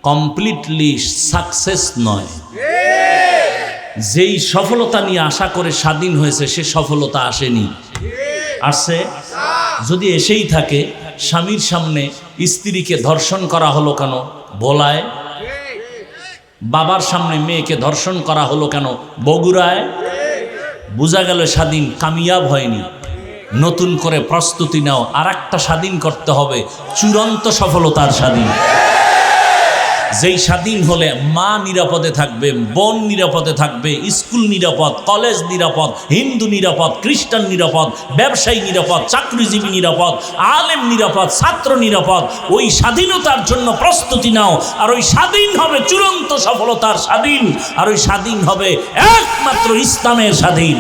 কমপ্লিটলি সাকসেস নয়। যেই সফলতা নিয়ে আশা করে স্বাধীন হয়েছে, সে সফলতা আসেনি। আসছে? যদি এসেই থাকে, স্বামীর সামনে স্ত্রীকে ধর্ষণ করা হলো কেন ভোলায়? বাবার সামনে মেয়েকে ধর্ষণ করা হলো কেন বগুড়ায়? বোঝা গেল স্বাধীন কামিয়াব হয়নি। নতুন করে প্রস্তুতি নাও, আর একটা স্বাধীন করতে হবে, চূড়ান্ত সফলতার স্বাধীন। যেই স্বাধীন হলে মা নিরাপদে থাকবে, বোন নিরাপদে থাকবে, স্কুল নিরাপদ, কলেজ নিরাপদ, হিন্দু নিরাপদ, খ্রিস্টান নিরাপদ, ব্যবসায়ী নিরাপদ, চাকরিজীবী নিরাপদ, আলেম নিরাপদ, ছাত্র নিরাপদ। ওই স্বাধীনতার জন্য প্রস্তুতি নাও, আর ওই স্বাধীন হবে চূড়ান্ত সফলতার স্বাধীন, আর ওই স্বাধীন হবে একমাত্র ইসলামের স্বাধীন।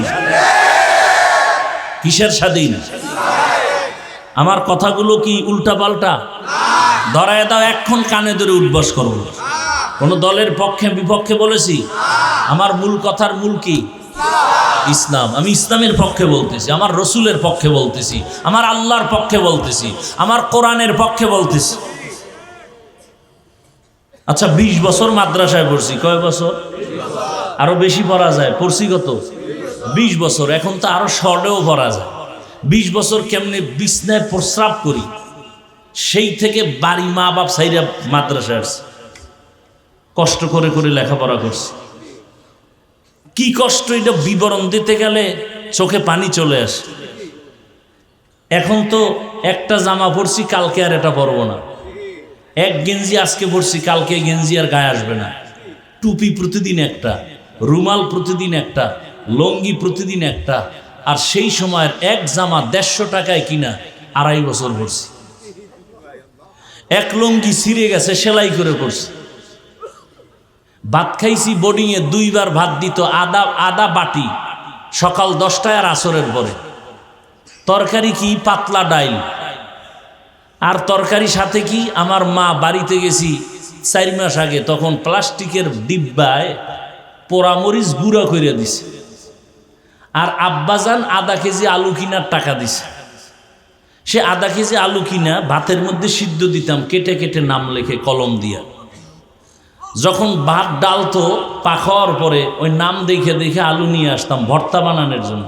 কিসের স্বাধীন? আমার কথাগুলো কি উল্টা পাল্টা? ধরায় দাও, এখন কানে ধরে উঠবস করবো। কোন দলের পক্ষে বিপক্ষে বলেছি? আমার মূল কথার মূল কি? ইসলাম। আমি ইসলামের পক্ষে বলতেছি, আমার রসুলের পক্ষে বলতেছি, আমার আল্লাহর পক্ষে বলতেছি, আমার কোরআনের পক্ষে বলতেছি। আচ্ছা 20 বছর মাদ্রাসায় পড়ছি, কয় বছর? আরো বেশি পড়া যায়, পড়ছি কত? 20 বছর। এখন তো আরো শর্টেও পড়া যায়। 20 বছর কেমনে বিছনায় প্রস্রাব করি, সেই থেকে বাড়ি মা বাপ সাইরা মাদ্রাসায় আসছে, কষ্ট করে করে লেখাপড়া করছি। কি কষ্ট এটা বিবরণ দিতে গেলে চোখে পানি চলে আসে। এখন তো একটা জামা পরছি, কালকে আর এটা পরবো না। এক গেঞ্জি আজকে পরছি, কালকে গেঞ্জি আর গায়ে আসবে না। টুপি প্রতিদিন একটা, রুমাল প্রতিদিন একটা, লঙ্গি প্রতিদিন একটা। আর সেই সময়ের এক জামা 150 টাকায় কিনা 2.5 বছর পরছি। এক লঙ্গি ছিঁড়ে গেছে, সেলাই করে পরছি। ভাত খাইছি বোর্ডিংয়ে, 2 বার ভাত দিত, আদা বাটি, সকাল 10টায় আর আসরের পরে। তরকারি কি? পাতলা ডাইল। আর তরকারি সাথে কি? আমার মা বাড়িতে গেছি 4 মাস আগে, তখন প্লাস্টিকের ডিব্বায় পোড়ামরিচ গুঁড়া করে দিছে। আর আব্বাজান আধা কেজি আলু কিনার টাকা দিছে। সে আধা কেজি আলু কিনা ভাতের মধ্যে সিদ্ধ দিতাম, কেটে কেটে নাম লেখে কলম দিয়া। যখন ভাত ডালতো পাক হওয়ার পরে ওই নাম দেখে দেখে আলু নিয়ে আসতাম ভর্তা বানানোর জন্য।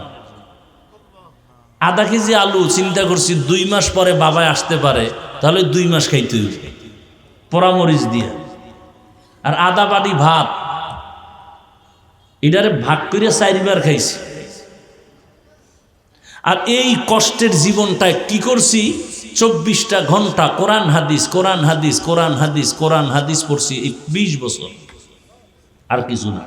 আধা কেজি আলু চিন্তা করছি 2 মাস পরে বাবায় আসতে পারে, তাহলে 2 মাস খাইতে হইবে পোড়ামরিচ দিয়া। আর আধা বাটি ভাত, এটারে ভাগ করে 4 বার খাইছি। আর এই কষ্টের জীবনটায় কি করছি? 24টা ঘন্টা কোরআন হাদিস, কোরআন হাদিস, কোরআন হাদিস, কোরআন হাদিস পড়ছি এই 20 বছর, আর কিছু না।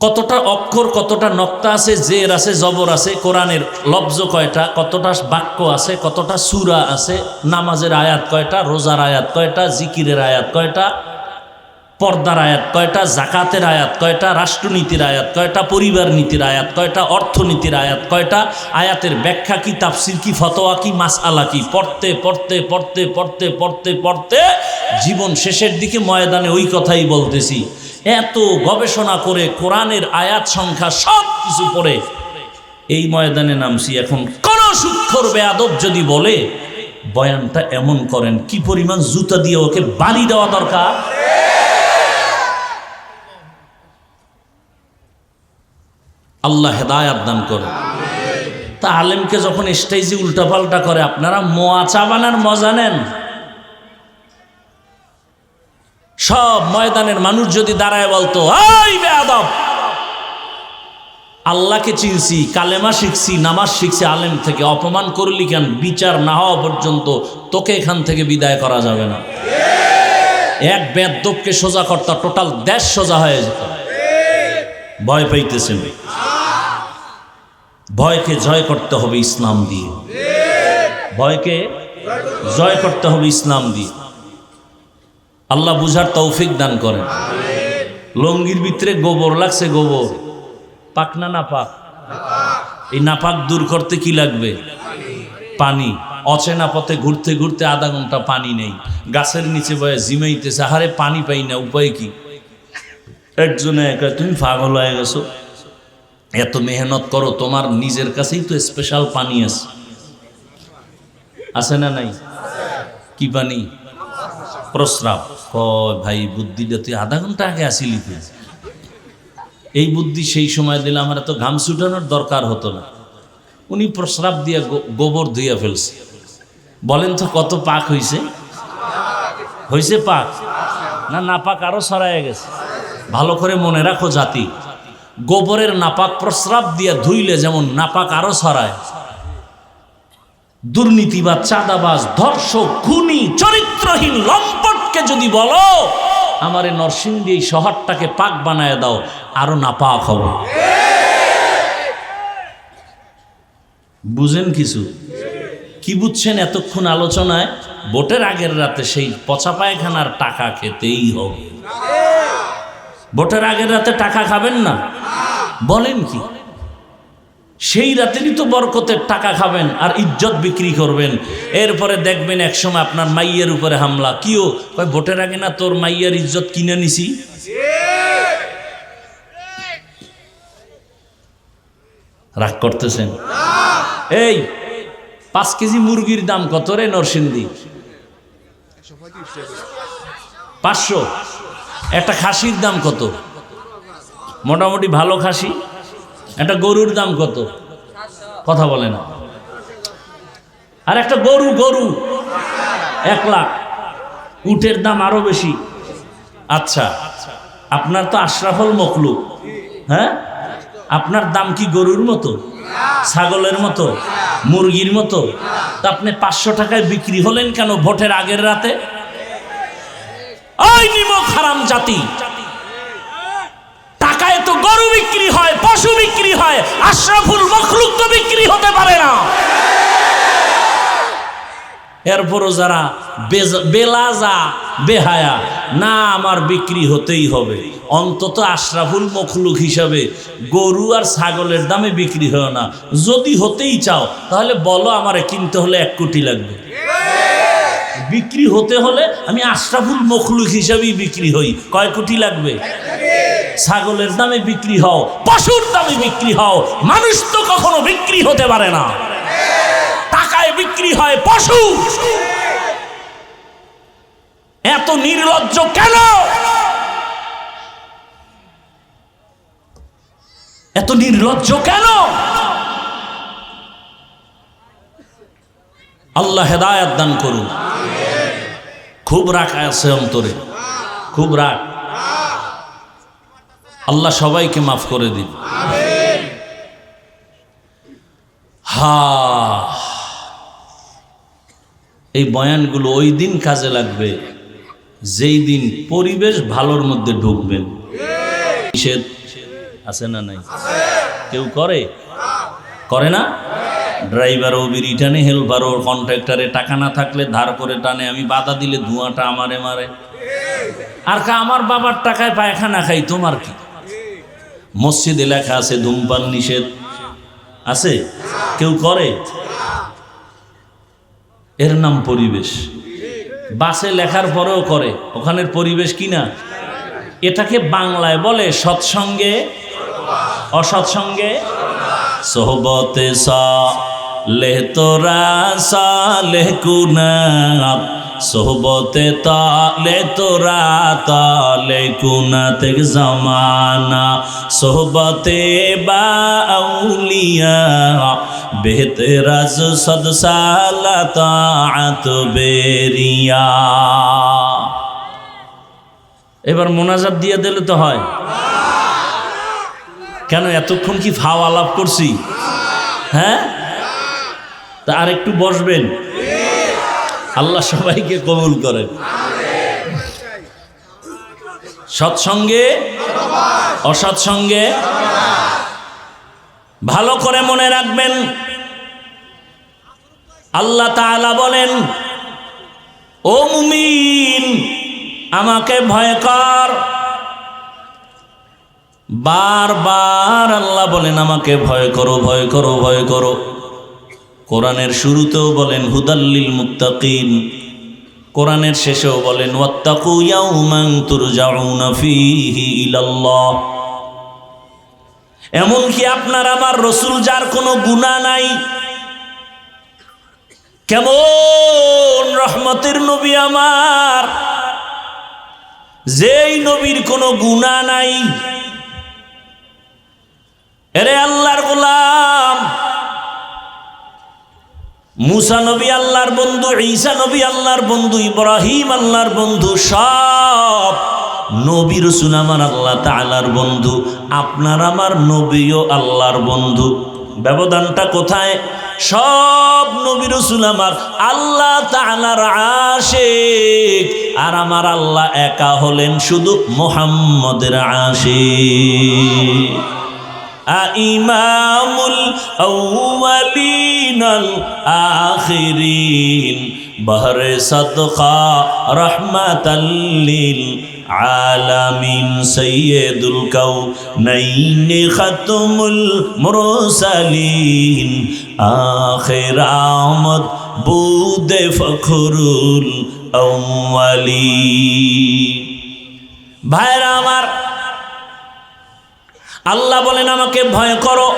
কতটা অক্ষর, কতটা নক্তা আছে, জের আছে, জবর আছে, কোরআনের লফজ কয়টা, কতটা বাক্য আছে, কতটা সূরা আছে, নামাজের আয়াত কয়টা, রোজার আয়াত কয়টা, জিকিরের আয়াত কয়টা, পর্দার আয়াত কয়টা, জাকাতের আয়াত কয়টা, রাষ্ট্রনীতির আয়াত কয়টা, পরিবার নীতির আয়াত কয়টা, অর্থনীতির আয়াত কয়টা, আয়াতের ব্যাখ্যা কি, তাফসির কি, ফতোয়া কি, মাসআলা কি, পড়তে পড়তে পড়তে পড়তে পড়তে পড়তে জীবন শেষের দিকে ময়দানে ওই কথাই বলতেছি। এত গবেষণা করে কোরআনের আয়াত সংখ্যা সব কিছু পড়ে এই ময়দানে নামছি। এখন কোন সুক্ষর বেয়াদব যদি বলে বয়ানটা এমন করেন, কি পরিমাণ জুতা দিয়ে ওকে বাড়ি দেওয়া দরকার। আল্লাহ হেদায়াত দান করে। তা আলেমকে যখন স্টেজে উল্টাপাল্টা করে, আপনারা মোয়া চা বানার মজা নেন। সব ময়দানের মানুষ যদি দাঁড়ায় বলতো, এই বেয়াদব, আল্লাহকে চিনছি, কালেমা শিখছি, নামাজ শিখছি, আলেম থেকে অপমান করলি কেন? বিচার না হওয়া পর্যন্ত তোকে এখান থেকে বিদায় করা যাবে না। এক বেয়াদবকে সোজা করতে টোটাল দেশ সোজা হয়ে যেত। ভয় পাইতেছেন? ভয়কে জয় করতে হবে ইসলাম দিয়ে। ভয়কে জয় করতে হবে ইসলাম দিয়ে। আল্লাহ বুঝার তৌফিক দান করেন। লঙ্গির ভিতরে গোবর লাগছে, গোবর পাক না নাপাক? এই নাপাক দূর করতে কি লাগবে? পানি। অচেনা পথে ঘুরতে ঘুরতে আধা ঘন্টা পানি নেই, গাছের নিচে বয়ে জিমাইতেছে, আহারে পানি পাই না, উপায় কি? একজনে একা, তুমি পাগল হয়ে গেছো, এত মেহনত করো, তোমার নিজের কাছেই তো স্পেশাল পানি আছে না নাই? কি পানি? প্রস্রাব। ভাই বুদ্ধিটা তুই আধা ঘন্টা আগে আসিলি, এই বুদ্ধি সেই সময় দিলে আমার এত ঘাম ছুটানোর দরকার হতো না। উনি প্রস্রাব দিয়ে গোবর ধুইয়া ফেলছে। বলেন তো কত পাক হইছে? হইছে পাক না নাপাক আরো ছড়ায় গেছে? ভালো করে মনে রাখো জাতি, গোবরের নাপাক প্রস্রাব দিয়ে ধুইলে যেমন নাপাক আরো ছড়ায়। দুর্নীতিবাজ, চাঁদাবাজ, ধর্ষক, খুনি, চরিত্রহীন লম্পটকে যদি বলো আমারে নরসিংদী এই শহরটাকে পাক বানায় দাও, আরো নাপাক হবে। বুঝেন কিছু? কি বুঝছেন এতক্ষণ আলোচনায়? ভোটের আগের রাতে সেই পচা পায়খানার টাকা খেতেই হবে। ভোটের আগের রাতে টাকা খাবেন না? বলেন কি? সেই রাতেরই তো বরকতের টাকা খাবেন আর ইজ্জত বিক্রি করবেন। এরপরে দেখবেন একসময় আপনার মাইয়ের উপরে হামলা। কিও কয় ভোটের আগে না তোর মাইয়ার ইজ্জত কিনে নিছি। রাগ করতেছেন? এই 5 কেজি মুরগির দাম কত রে নরসিংদী? 500। একটা খাসির দাম কত? মোটামুটি ভালো খাসি একটা গরুর দাম কত? কথা বলে না। আর একটা গরু 1 লাখ। উটের দাম আরো বেশি। আচ্ছা, আপনার তো আশরাফুল মখলুক, হ্যাঁ? আপনার দাম কি গরুর মতো, ছাগলের মতো, মুরগির মতো? তা আপনি 500 টাকায় বিক্রি হলেন কেন ভোটের আগের রাতে? ওই নিমক হারাম জাতি, টাকায় তো গরু বিক্রি হয়, পশু বিক্রি হয়, আশরাফুল মখলুক তো বিক্রি হতে পারে না। এরপরও যারা বেলাজা বেহায়া, না আমার বিক্রি হতেই হবে, অন্তত আশরাফুল মখলুক হিসাবে গরু আর ছাগলের দামে বিক্রি হয় না। যদি হতেই চাও তাহলে বলো, আমারে কিনতে হলে 1 কোটি লাগবে। বিক্রি হতে হলে আমি আশরাফুল মখলুক হিসাবেই বিক্রি হই। কয় কোটি লাগবে? ছাগলের দামে বিক্রি হও, পশুর দামে বিক্রি হও, মানুষ তো কখনো বিক্রি হতে পারে না। টাকায় বিক্রি হয় পশু। এত নির্লজ্জ কেন? এত নির্লজ্জ কেন? আল্লাহ হেদায়েত দান করুন। খুব রাগ আছে অন্তরে, খুব রাগ। আল্লাহ সবাইকে মাফ করে দিন। এই বয়ানগুলো ওই দিন কাজে লাগবে যেই দিন পরিবেশ ভালোর মধ্যে ঢুকবেন। নিষেধ আছে না নাই? কেউ করে না? ড্রাইভারও বিড়ি টানে, হেল্পারও কন্ট্রাক্টরে টাকা না থাকলে ধার করে টানে। আমি বাধা দিলে ধোঁয়াটা আমারে মারে। আর আমার বাবার টাকায় পায়খানা খাই, তোমার কি? মসজিদে লেখা আছে ধূমপান নিষেধ, আছে? কেউ করে? এর নাম পরিবেশ। বাসে লেখার পরেও করে, ওখানের পরিবেশ কিনা? এটাকে বাংলায় বলে সৎসঙ্গে অসৎসঙ্গে সোহবতে সালেহ তোরা সালেহ কুনাত, সোহবতে তালে তোরা তালে কুনাত জামানা, সোহবতে বাউলিয়া বেহতেরাজ সদ সালাত বেরিয়া। এবার মোনাজাত দিয়ে দিলে তো হয়। কেন এতক্ষণ কি ফাও আলাপ করছি? হ্যাঁ, তা আর একটু বসবেন। আল্লাহ সবাইকে কবুল করেন। সৎসঙ্গে অসৎসঙ্গে ভালো করে মনে রাখবেন। আল্লাহ তাআলা বলেন, ও মুমিন আমাকে ভয় কর। বারবার আল্লাহ বলেন আমাকে ভয় করো, ভয় করো, ভয় করো। কোরআনের শুরুতেও বলেন হুদাল্লিল মুত্তাকিন, কোরআনের শেষেও বলেন ওয়াত্তাকু ইয়াওমান তুরজাউনা ফীহি ইলাল্লাহ। এমনকি আপনার আমার রসুল যার কোনো গুনাহ নাই, কেমন রহমতের নবী আমার, যেই নবীর কোনো গুনাহ নাই, এরে আল্লাহর গোলাম, মুসা নবী আল্লাহর বন্ধু, ঈসা নবী আল্লাহর বন্ধু, ইব্রাহিম আল্লাহর বন্ধু, সব নবী রাসূল আমার আল্লাহ তাআলার বন্ধু। আপনার আমার নবীও আল্লাহর বন্ধু। ব্যবধানটা কোথায়? সব নবী রাসূল আমার আল্লাহ তাআলার আশিক, আর আমার আল্লাহ একা হলেন শুধু মুহাম্মদের আশিক। ইমামুল আউয়ালিনাল আখিরিন বহরে সদকা রহমাতাল লিল আলামিন সাইয়্যিদুল কাউনাইন খাতমুল মুরসালিন আখির আমদ বুদে ফখরুল আউয়ালিন। ভাইরা আমার, আল্লাহ বলেন আমাকে ভয় করো।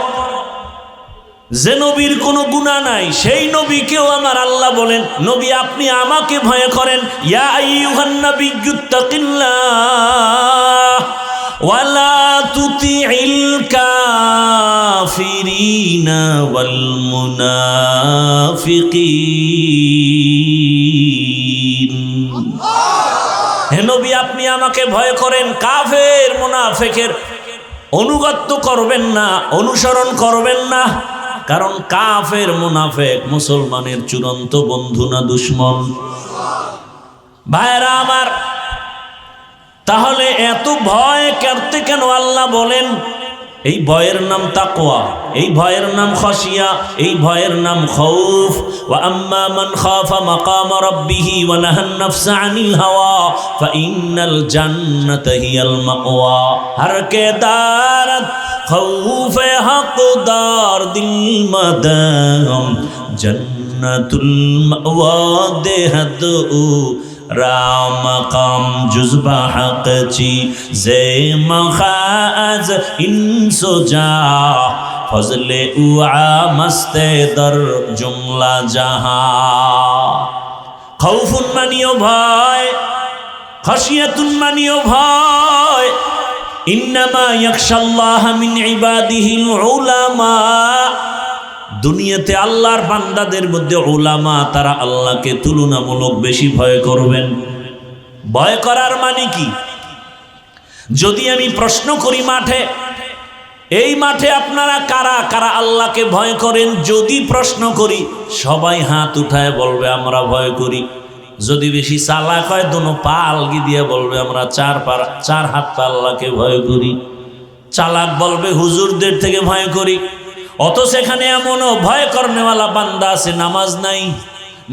যে নবীর কোনো গুনাহ নাই সেই নবীকেও আমার আল্লাহ বলেন, নবী আপনি আমাকে ভয় করেন। ইয়া আইয়ুহান নাবিয়্যুত্তাকিল্লাহ ওয়ালা তুতিইল কাফিরিনা ওয়াল মুনাফিকিন। হে নবী আপনি আমাকে ভয় করেন, কাফের মুনাফিকের অনুগত্য করবেন না, অনুসরণ করবেন না। কারণ কাফের মুনাফিক মুসলমানের চূড়ান্ত বন্ধু না দুশমন? ভাইরা আমার, তাহলে এত ভয় করতে কেন আল্লাহ বলেন? এই ভয়ের নাম তাকওয়া, এই ভয়ের নাম খাশিয়া, এই ভয়ের নাম খাউফ। ওয়া আম্মা মান খাফা মাকাম রাব্বিহি ওয়া নাহান নাফসা আনিল হাওয়া ফাইন্নাল জান্নাতা হিয়াল মাওয়া। হর কে দারত খাউফে হকদার দিল মাদাম জান্নাতুল মাওয়া দেহদু রাম কাম জুজবা হকচি জে মখাজ ইনসোজা ফজলে উআ মস্তে দর জুমলা জাহা। খাউফুন মানিও ভয়, খাশিয়াতুন মানিও ভয়। ইন্নামা ইয়াখশাল্লাহ মিন ইবাদিহিল উলামা। দুনিয়াতে আল্লাহর বান্দাদের মধ্যে উলামা, তারা আল্লাহকে তুলনামূলক বেশি ভয় করবেন। ভয় করার মানে কি? যদি আমি প্রশ্ন করি মাঠে, এই মাঠে আপনারা কারা কারা আল্লাহকে ভয় করেন? যদি প্রশ্ন করি সবাই হাত উঠায় বলবে আমরা ভয় করি। যদি বেশি চালাক হয় দোনো পা আলগি দিয়ে বলবে আমরা চার হাত পা আল্লাহকে ভয় করি। চালাক বলবে হুজুরদের থেকে ভয় করি। অথচ এখানে এমনও ভয় করনেওয়ালা বান্দা আছে নামাজ নাই,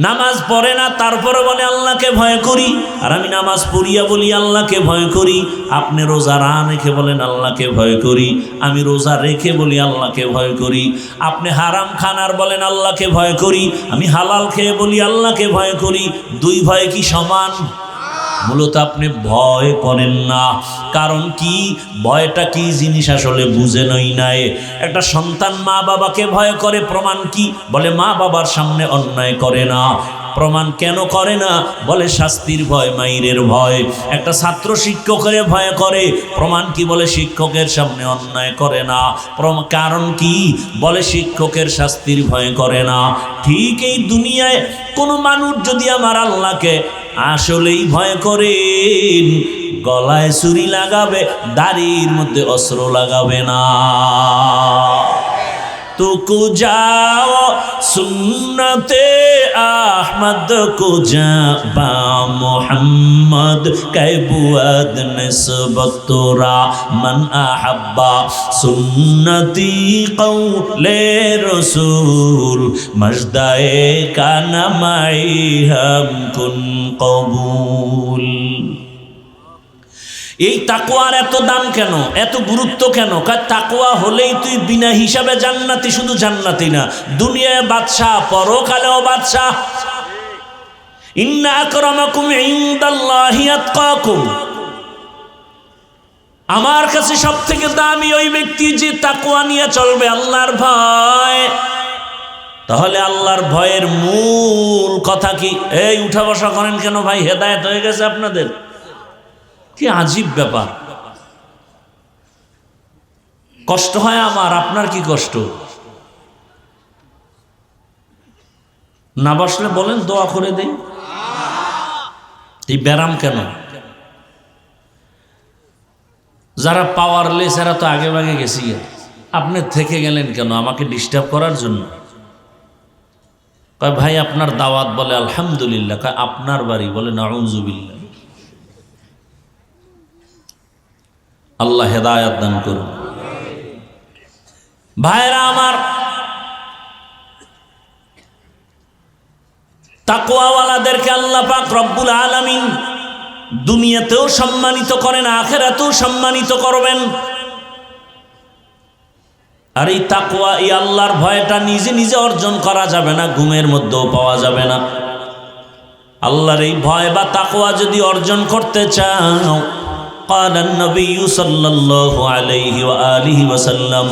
নামাজ পড়ে না, তারপরে বলে আল্লাহকে ভয় করি। আর আমি নামাজ পড়িয়া বলি আল্লাহকে ভয় করি। আপনি রোজা রেখে বলেন আল্লাহকে ভয় করি, আমি রোজা রেখে বলি আল্লাহকে ভয় করি। আপনি হারাম খানার বলেন আল্লাহকে ভয় করি, আমি হালাল খেয়ে বলি আল্লাহকে ভয় করি। দুই ভয় কি সমান? মূলত আপনি ভয় করেন না। কারণ কি? ভয়টা কি জিনিস আসলে বুঝেনই নাই। একটা সন্তান মা বাবাকে ভয় করে, প্রমাণ কি? বলে মা বাবার সামনে অন্যায় করে না। প্রমাণ কেন করে না? বলে শাস্তির ভয়, মাইরের ভয়। একটা ছাত্র শিক্ষকের ভয় করে, প্রমাণ কি? বলে শিক্ষকের সামনে অন্যায় করে না। কারণ কি? বলে শিক্ষকের শাস্তির ভয় করে না। ঠিক এই দুনিয়ায় কোনো মানুষ যদি আমার আল্লাহকে আসলেই ভয় করেন, গলায় ছুরি লাগাবে, দাড়ির মধ্যে অস্ত্র লাগাবে না। তো কুজাও সুন্নতে আহমদ কুজা বা মোহাম্মদ কাইবুয়াদ নিসবতরা মান আহাব্বা সুন্নতি কওলে রসুল মজদায়ে কানা মাই হাম কুন কবুল। এই তাকওয়ার এত দাম কেন, এত গুরুত্ব কেন? তাকওয়া হলেই তুই বিনা হিসাবে জান্নাতি। শুধু জান্নাতি না, দুনিয়ায় বাদশাহ, পরকালেও বাদশাহ। ইন্না আকরামাকুম ইনদাল্লাহি আতকাকুম। আমার কাছে সব থেকে দামি ওই ব্যক্তি যে তাকওয়া নিয়ে চলবে, আল্লাহর ভয়। তাহলে আল্লাহর ভয়ের মূল কথা কি? এই উঠা বসা করেন কেন ভাই? হেদায়েত হয়ে গেছে আপনাদের? কি আজীব ব্যাপার। কষ্ট হয় আমার, আপনার কি কষ্ট? না বসলে বলেন, দোয়া করে দেই। এই ব্যারাম কেন? যারা পাওয়ারলেস এরা তো আগে ভাগে গেছি। আপনি থেকে গেলেন কেন? আমাকে ডিস্টার্ব করার জন্য? কয় ভাই আপনার দাওয়াত, বলে আলহামদুলিল্লাহ। কয় আপনার বাড়ি, বলে নাউযুবিল্লাহ। আল্লাহ হেদায়েত দান করুন। ভাইরা আমার, তাকওয়াওয়ালাদেরকে আল্লাহ পাক রব্বুল আলামিন দুনিয়াতেও সম্মানিত করেন, আখিরাতেও সম্মানিত করবেন। আর এই তাকওয়া, এই আল্লাহর ভয়টা নিজে নিজে অর্জন করা যাবে না, ঘুমের মধ্যেও পাওয়া যাবে না। আল্লাহর এই ভয় বা তাকওয়া যদি অর্জন করতে চাও, قال النبي صلى الله عليه وآله وسلم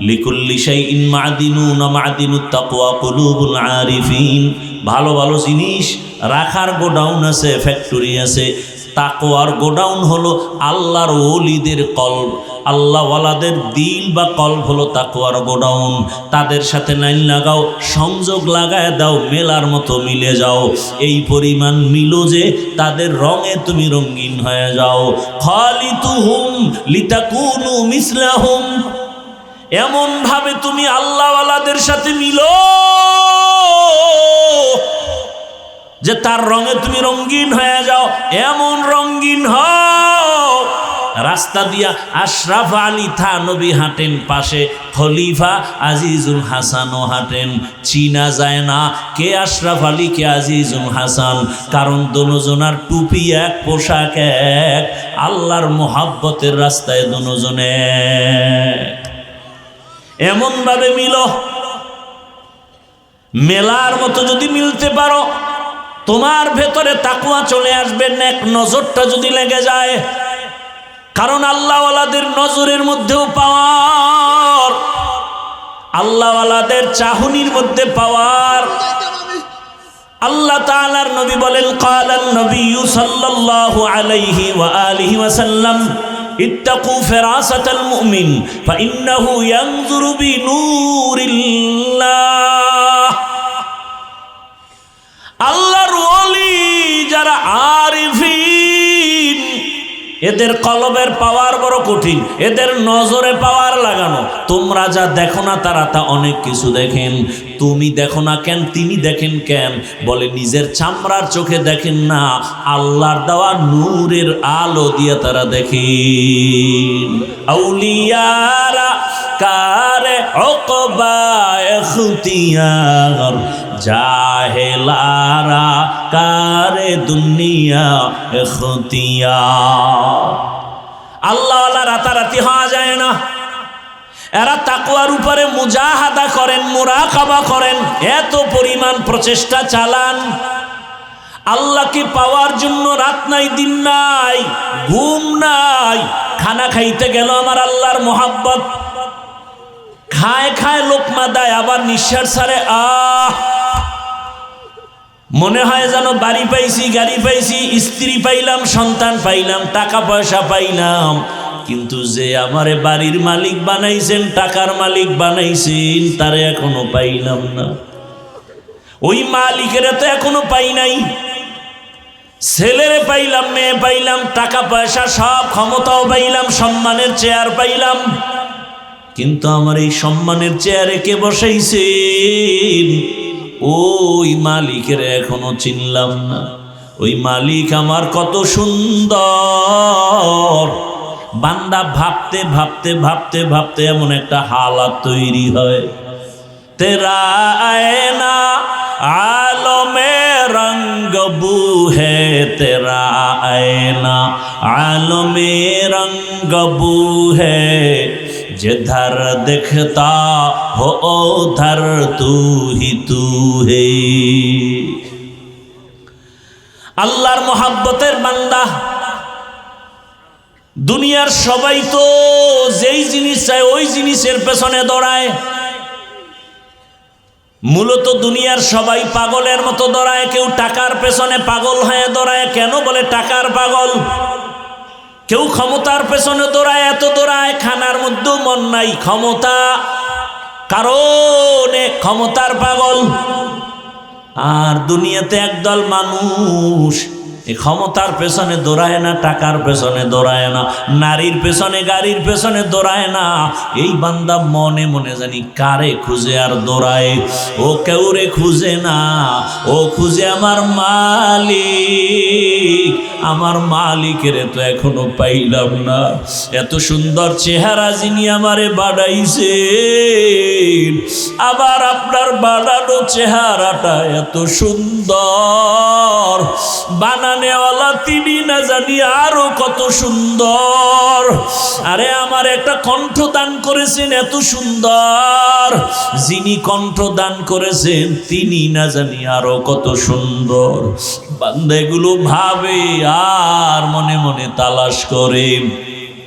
লিকুল্লি শাইইন মাদিনুন মাদিনুত তাকওয়া কুলুবুল আরিফিন। ভালো ভালো জিনিস রাখার গোডাউন আছে, ফ্যাক্টরি আছে। তাকওয়ার গোডাউন হলো আল্লাহর ওলিদের কলব, আল্লাহওয়ালাদের দিল বা কলব হলো তাকওয়ার গোডাউন। তাদের সাথে লাইন লাগাও, সংযোগ লাগায় দাও, মেলার মতো মিলে যাও। এই পরিমাণ মিলো যে তাদের রঙে তুমি রঙিন হয়ে যাও। খালিতুহুম লিতাকুনু মিসলাহুম, এমন ভাবে তুমি আল্লাহওয়ালাদের সাথে মিলো যে তার রঙে তুমি রঙিন হয়ে যাও। এমন রঙিন হও, রাস্তা দিয়া আশরাফ আলী থানবী হাঁটেন, পাশে খলিফা আজিজুল হাসানও হাঁটেন। চিনা যায় না কে আশরাফ আলী কে আজিজুল হাসান, কারণ দুজনার টুপি এক, পোশাক এক। আল্লাহর মোহাব্বতের রাস্তায় দুজনে এমন ভাবে মিলো, মেলার মতো যদি মিলতে পারো, তোমার ভেতরে তাকওয়া চলে আসবে। নেক নজরটা যদি লেগে যায়, কারণ আল্লাহওয়ালাদের নজরের মধ্যেও পাওয়ার, আল্লাহওয়ালাদের চাহনির মধ্যে পাওয়ার। আল্লাহ তাআলার নবী বলেন, ক্বালান নবিয়্যু সাল্লাল্লাহু আলাইহি ওয়া আলিহি ওয়াসাল্লাম, ইত্তাকু ফিরাসাতাল মুমিন ফাইন্নাহু ইয়ানজুরু বিনূরিল্লাহ। আল্লাহর ওলি যারা আরিফিন, এদের কলবের পাওয়ার বড় কঠিন, এদের নজরে পাওয়ার লাগানো। তোমরা যা দেখো না তারা তা অনেক কিছু দেখেন। তুমি দেখো না কেন, তিনি দেখেন কেন? বলে নিজের চামড়ার চোখে দেখেন না, আল্লাহর দেওয়া নূরের আলো দিয়ে তারা দেখেন। আউলিয়ারা কারে ওকবা ইখতিয়ার, জাহেলারা কারে দুনিয়া ইখতিয়ার। আল্লাহওয়ালা রাতারাতি হওয়া যায় না। এরা তাকওয়ার উপরে মুজাহাদা করেন, মুরাকাবা করেন, এত পরিমাণ প্রচেষ্টা চালান। আল্লাহকে পাওয়ার জন্য রাত নাই, দিন নাই, ঘুম নাই। খানা খাইতে গেল আমার আল্লাহর মোহাব্বত, খায় খায় লোকমা দেয়, আবার নিঃশ্বাস ছাড়ে, মনে হয় যেন বাড়ি পাইছি, গাড়ি পাইছি, স্ত্রী পাইলাম, সন্তান পাইলাম, টাকা পয়সা পাইলাম। কিন্তু যে আমারে বাড়ির মালিক বানাইছেন, টাকার মালিক বানাইছেন, তারে এখনো পাইলাম না। ওই মালিকের তো এখনো পাই নাই। ছেলেরে পাইলাম, মেয়ে পাইলাম, টাকা পয়সা সব, ক্ষমতাও পাইলাম, সম্মানের চেয়ার পাইলাম, কিন্তু আমার এই সম্মানের চেয়ারে কে বসাইছেন? ওই মালিকের এখনো চিনলাম না। ওই মালিক আমার কত সুন্দর। বান্দা ভাবতে ভাবতে ভাবতে ভাবতে এমন একটা হালাত তৈরি হয়, তেরা আয়না আলমে রঙ্গ বু হে, তেরা আয়না আলমে রঙ্গ বু হে, जिधर दिखता हो उधर तू ही तू है। আল্লাহর মোহাব্বতের বান্দা। দুনিয়ার সবাই তো যেই জিনিস চায় ওই জিনিসের পেছনে দৌড়ায়। মূলত দুনিয়ার সবাই পাগলের মতো দৌড়ায়। কেউ টাকার পেছনে পাগল হয়ে দৌড়ায়। কেন বলে টাকার পাগল? কেউ ক্ষমতার পেছনে দৌড়ায়, এত দৌড়ায়, খানার মধ্যেও মন নাই। ক্ষমতা কারণে ক্ষমতার পাগল। আর দুনিয়াতে একদল মানুষ এই ক্ষমতার পেছনে দৌড়ায় না, টাকার পেছনে দৌড়ায় না, নারীর পেছনে গাড়ির পেছনে দৌড়ায় না। এই বান্দা মনে মনে জানি কারে খুঁজে আর দৌড়ায়। ও কেউরে খুঁজে না, ও খুঁজে আমার মালিক। আমার মালিকের তো এখনো পাইলাম না। এত সুন্দর চেহারা যিনি আমারে বানাইছেন, আবার আপনার বানানো চেহারাটা এত সুন্দর, বানানেওয়ালা তিনি না জানি আরো কত সুন্দর। আরে আমার একটা কণ্ঠ দান করেছেন এত সুন্দর, যিনি কণ্ঠ দান করেছেন তিনি না জানি আরো কত সুন্দর। বান্দাগুলো ভাবে আর মনে মনে তালাশ করে।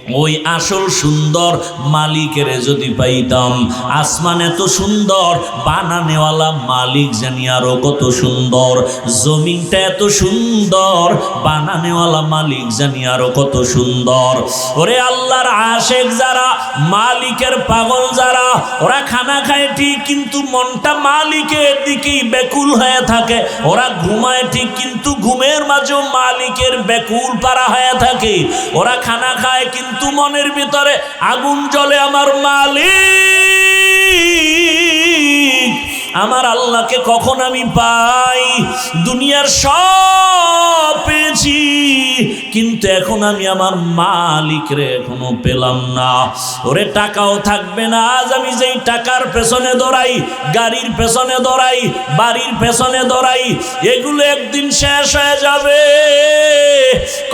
ওই আসল সুন্দর মালিকের যদি পাইতাম, আসমান এত সুন্দর, বানানেওয়ালা মালিক জানি আরো কত সুন্দর, জমিনটা এত সুন্দর, বানানেওয়ালা মালিক জানি আরো কত সুন্দর। ওরে আল্লাহর আশেক যারা, মালিকের পাগল যারা, ওরা খানা খায় ঠিক কিন্তু মনটা মালিকের দিকেই ব্যাকুল হয়ে থাকে। ওরা ঘুমায় ঠিক কিন্তু ঘুমের মাঝেও মালিকের ব্যাকুল পারা হয়ে থাকে। ওরা খানা খায় কিন্তু মনের ভিতরে আগুন জ্বলে, আমার মালিক আমার আল্লাহকে কখন আমি পাই। দুনিয়ার সব পেয়েছি কিন্তু এখন আমি আমার মালিকরে এখনো পেলাম না। ওরে টাকাও থাকবে না, আজ আমি যেই টাকার পেছনে দৌড়াই, গাড়ির পেছনে দৌড়াই, বাড়ির পেছনে দৌড়াই, এগুলো একদিন শেষ হয়ে যাবে।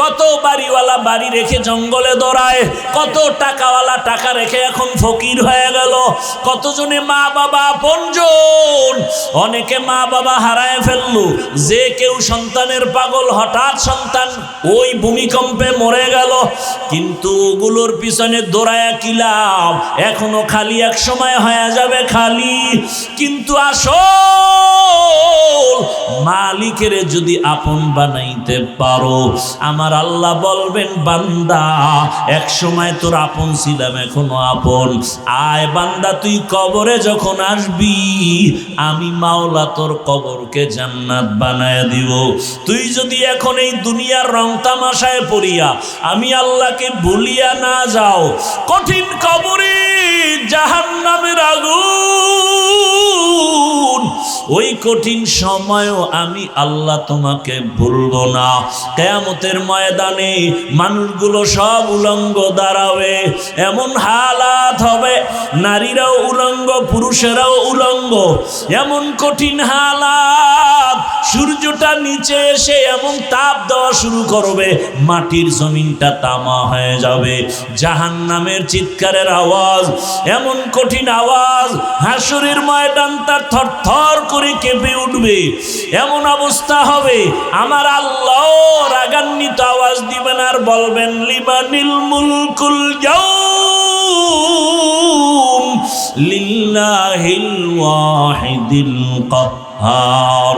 কত বাড়িওয়ালা বাড়ি রেখে জঙ্গলে দৌড়ায়, কত টাকাওয়ালা টাকা রেখে এখন ফকির হয়ে গেল। কতজনে মা বাবা আপনজন, অনেকে মা বাবা হারায় ফেললো। যে কেউ সন্তানের পাগল, হঠাৎ সন্তান ওই ভূমিকম্পে মরে গেল, কিন্তু ওগুলোর পিছনে দৌড়ায় কি লাভ? এখনো খালি, এক সময় হয়ে যাবে খালি। কিন্তু আসল মালিকের যদি আপন বানাইতে পারো, আমার আল্লাহ বলবেন বান্দা এক সময় তোর আপন ছিলাম, এখনো আপন। আয় বান্দা, তুই কবরে যখন আসবি, আমি মাওলা তোর কবরকে জান্নাত বানায় দিব। তুই যদি এখন এই দুনিয়ার রং তামাশায় পড়িয়া আমি আল্লাহকে ভুলিয়া না যাও, কঠিন কবরে জাহান্নামের আগুন, ওই কঠিন সময়ও আমি আল্লাহ তোমাকে ভুলব না। কিয়ামতের ময়দানে মানুষগুলো সব উলঙ্গ দাঁড়াবে, এমন হালাত হবে, নারীরাও উলঙ্গ, পুরুষেরাও উলঙ্গ, এমন কঠিন হালাত। সূর্যটা নিচে এসে এমন তাপ দেওয়া শুরু করবে, মাটির জমিনটা তামা হয়ে যাবে। জাহান্নামের চিৎকারের আওয়াজ, এমন কঠিন আওয়াজ, হাসরের ময়দানটা থরথর করে কেঁপে উঠবে। এমন অবস্থা হবে, আমার আল্লাহ রাগান্বিত আওয়াজ দিবেন আর বলবেন লিমানিল মুলকুল ইয়াউম লিল্লাহিল ওয়াহিদিল কাহ্হার।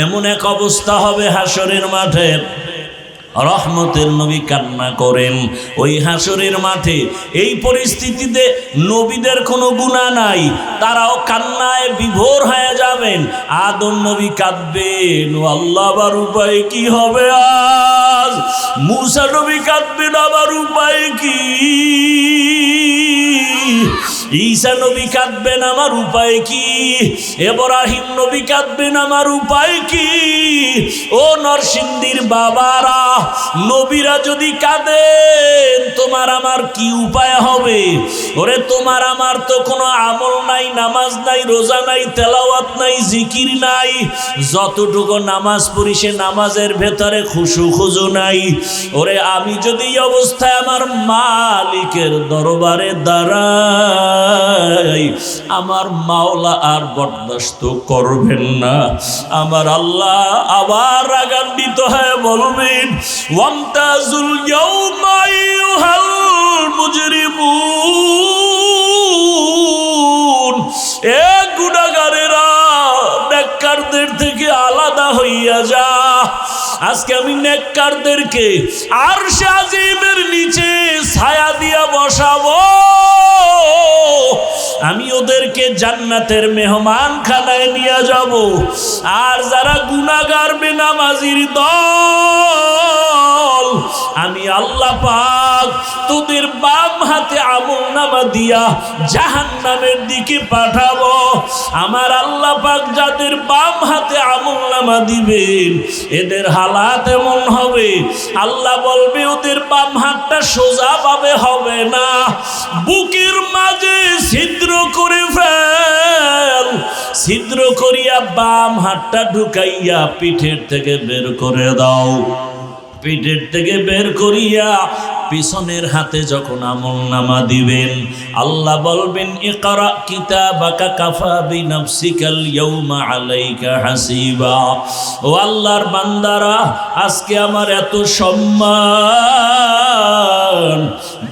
এমন এক অবস্থা হবে হাসরের মাঠে, রহমতের নবী কান্না করেন ওই হাসরের মাঠে। এই পরিস্থিতিতে নবীদের কোনো গুনাহ নাই, তারাও কান্নায় বিভোর হয়ে যাবেন। আদম নবী কাঁদবেন, ও আল্লাহ আমার উপায় কি হবে আজ। মূসা নবী কাঁদবেন, আমার উপায় কি। ঈসা নবী কাঁদবেন, আমার উপায় কি। ইব্রাহিম নবী কাঁদবেন, আমার উপায় কি। ও নরসিংদীর বাবারা, নবীরা যদি কাঁদেন, তোমার আমার কি উপায় হবে? ওরে তোমার আমার তো কোনো আমল নাই, নামাজ নাই, রোজা নাই, তেলাওয়াত নাই, জিকির নাই। যতটুকু নামাজ পড়ি সে নামাজের ভেতরে খুশু খুজু নাই। ওরে আমি যদি এই অবস্থায় আমার মালিকের দরবারে দাঁড়াই, আমার মাওলা আর বরদাস্ত করবেন না। আমার আল্লাহ আবার রাগান্বিত হয়ে বলবেন, ওয়ামতাজুল ইয়াউমা আইয়ুহাল মুজরিমুন, এ গুনাহগারেরা নেককারদের থেকে আলাদা হইয়া যা। আজকে আমি নেককারদেরকে আরশে আজিমের নিচে ছায়া দিয়া বসাবো। আমি ওদেরকে জান্নাতের মেহমান খানায় নিয়ে যাব। আর যারা গুনাহগার বেনামাজির দল, আমি আল্লাহ পাক তোদের বাম হাতে আমলনামা দিয়া জাহান্নামের দিকে পাঠাবো। আমার আল্লাহ পাক যাদের বাম হাতে আমলনামা দিবেন, এদের হালাত এমন হবে, আল্লাহ বলবে ওদের বাম হাতটা সোজা ভাবে হবে না, বুকের মাঝে ছিদ্র করে ফেল। ছিদ্র করিয়া বাম হাতটা ঢুকাইয়া পিঠের থেকে বের করে দাও। পিঠের থেকে বের করিয়া পিছনের হাতে যখন আমলনামা দিবেন, আল্লাহ বলবেন ইকরা কিতাবাকা কাফা বিনাফসিকাল ইয়াউমা আলাইকা হাসিবা। ও আল্লাহর বান্দারা, আজকে আমার এত সম্মান,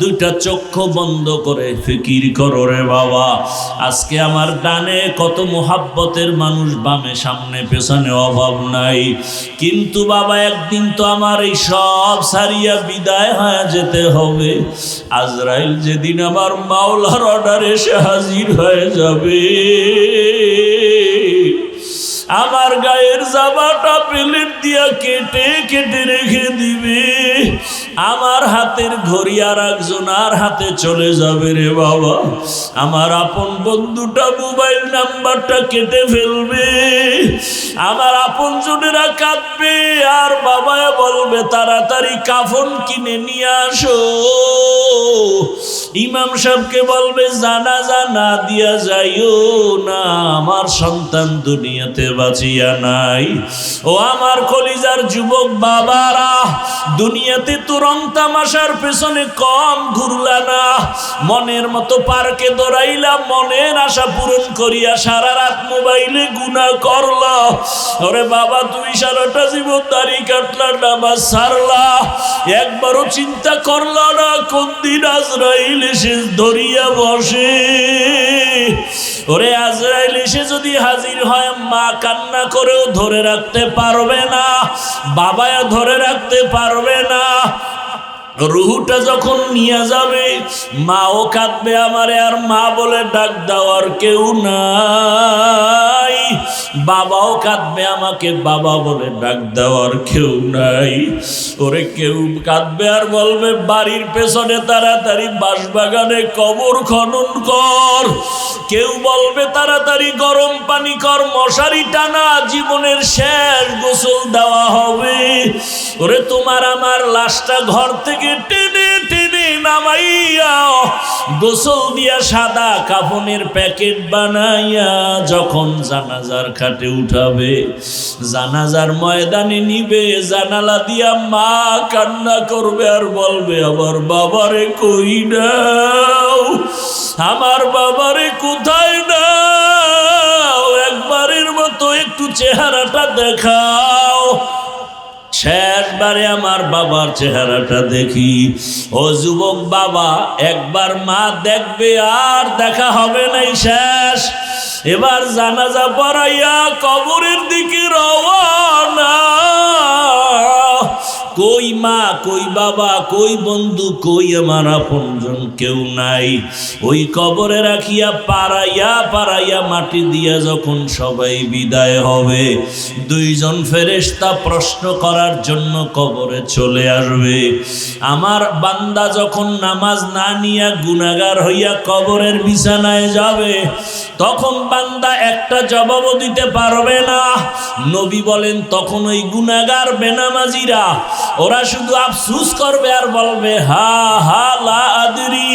দুইটা চক্ষু বন্ধ করে ফিকির করো রে বাবা। আজকে আমার ডানে কত মুহাব্বতের মানুষ, বামে সামনে পেছনে অভাব নাই, কিন্তু বাবা একদিন তো আমার এই সব সারিয়া বিদায় হয়ে যেতে হবে। আজরাইল যেদিন আমার মাওলার অর্ডার এসে হাজির হয়ে যাবে, আমার গায়ের জামাটা প্লেট দিয়া কেটে কেটে রেখে দিবে, আমার হাতের ঘড়ি আর একজনের হাতে চলে যাবে রে বাবা। আমার আপন বন্ধুটা মোবাইল নাম্বারটা কেটে ফেলবে, আমার আপন জনেরা কাঁদবে, আর বাবা বলবে তাড়াতাড়ি কাফন কিনে নিয়ে আসো। ইমাম সাহেবকে বলবে জানাজা না দিয়া যাইও না, আমার সন্তান দুনিয়াতে বাঁচিয়া নাই। ও আমার কলিজার যুবক বাবারা, দুনিয়াতে তো রং তামাশার পেছনে কম ঘুরলা না, মনের মতো পার্কে দৌড়াইলা, মনের আশা পূরণ করিয়া সারা রাত মোবাইলে গুনাহ করলা। ওরে বাবা, তুমি সারাটা জীবন দাড়ি কাটলা, নামাজ ছাড়লা, একবারও চিন্তা করলা না কোন দিন আজরাইল এসে ধরিয়া বসে। ওরে আজরাইল এসে যদি হাজির হয়, মা কান্না করেও ধরে রাখতে পারবে না, বাবাও ধরে রাখতে পারবে না। রুহুটা যখন নিয়ে যাবে, মাও কাঁদবে আমারে, আর মা বলে ডাক দেওয়ার কেউ নাই, বাবাও কাঁদবে আমাকে, বাবা বলে ডাক দেওয়ার কেউ নাই। ওরে কেউ কাঁদবে আর বলবে বাড়ির পেছনে তাড়াতাড়ি বাঁশবাগানে কবর খনন কর, কেউ বলবে তাড়াতাড়ি গরম পানি কর, মশারি টানা, জীবনের শেষ গোসল দেওয়া হবে। ওরে তোমার আমার লাশটা ঘর থেকে টেনে টেনে নামাইয়া গোসল দিয়া সাদা কাফনের প্যাকেট বানাইয়া যখন জানাজার খাটে উঠাবে, জানাজার ময়দানে নিবে, জানালা দিয়া মা কান্না করবে আর বলবে আমার বাবারে কই নাও, আমার বাবারে কোথায় নাও, একবারের মতো একটু চেহারাটা দেখাও। শেষবারে আমার বাবার চেহারাটা দেখি। ও যুবক বাবা, একবার মা দেখবে আর দেখা হবে নাই, শেষ। এবার জানাজা পড়াইয়া কবরের দিকে রওনা। কই মা, কই বাবা, কই বন্ধু, কই আমার আপনজন, কেউ নাই। ওই কবরে রাখিয়া পাড়াইয়া পাড়াইয়া মাটি দিয়া যখন সবাই বিদায় হবে, দুইজন ফেরেশতা প্রশ্ন করার জন্য কবরে চলে আসবে। আমার বান্দা যখন নামাজ না নিয়া গুনাহগার হইয়া কবরের বিছানায় যাবে, তখন বান্দা একটা জবাবও দিতে পারবে না। নবী বলেন তখন ওই গুনাহগার বেনামাজিরা ওরা শুধু আফসুস করবে আর বলবে হা হা লা আদরি,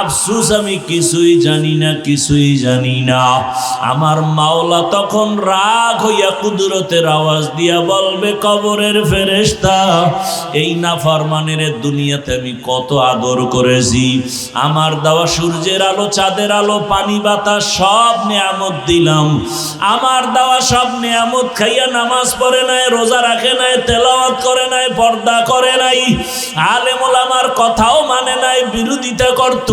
আফসুস আমি কিছুই জানি না, কিছুই জানি না। আমার মাওলা তখন রাগ হইয়া কুদরতের আওয়াজ দিয়া বলবে কবরের ফেরেশতা, এই নাফরমানের দুনিয়াতে আমি কত আদর করেছি, আমার দেওয়া সূর্যের আলো, চাঁদের আলো, পানি বাতাস সব নিয়ামত দিলাম, আমার দেওয়া সব নিয়ামত খাইয়া নামাজ পড়ে নাই, রোজা রাখে নাই, তেলাওয়াত করে নাই, পর্দা করে নাই, আলেম ওলামার কথাও মানে নাই, বিরোধিতা করত।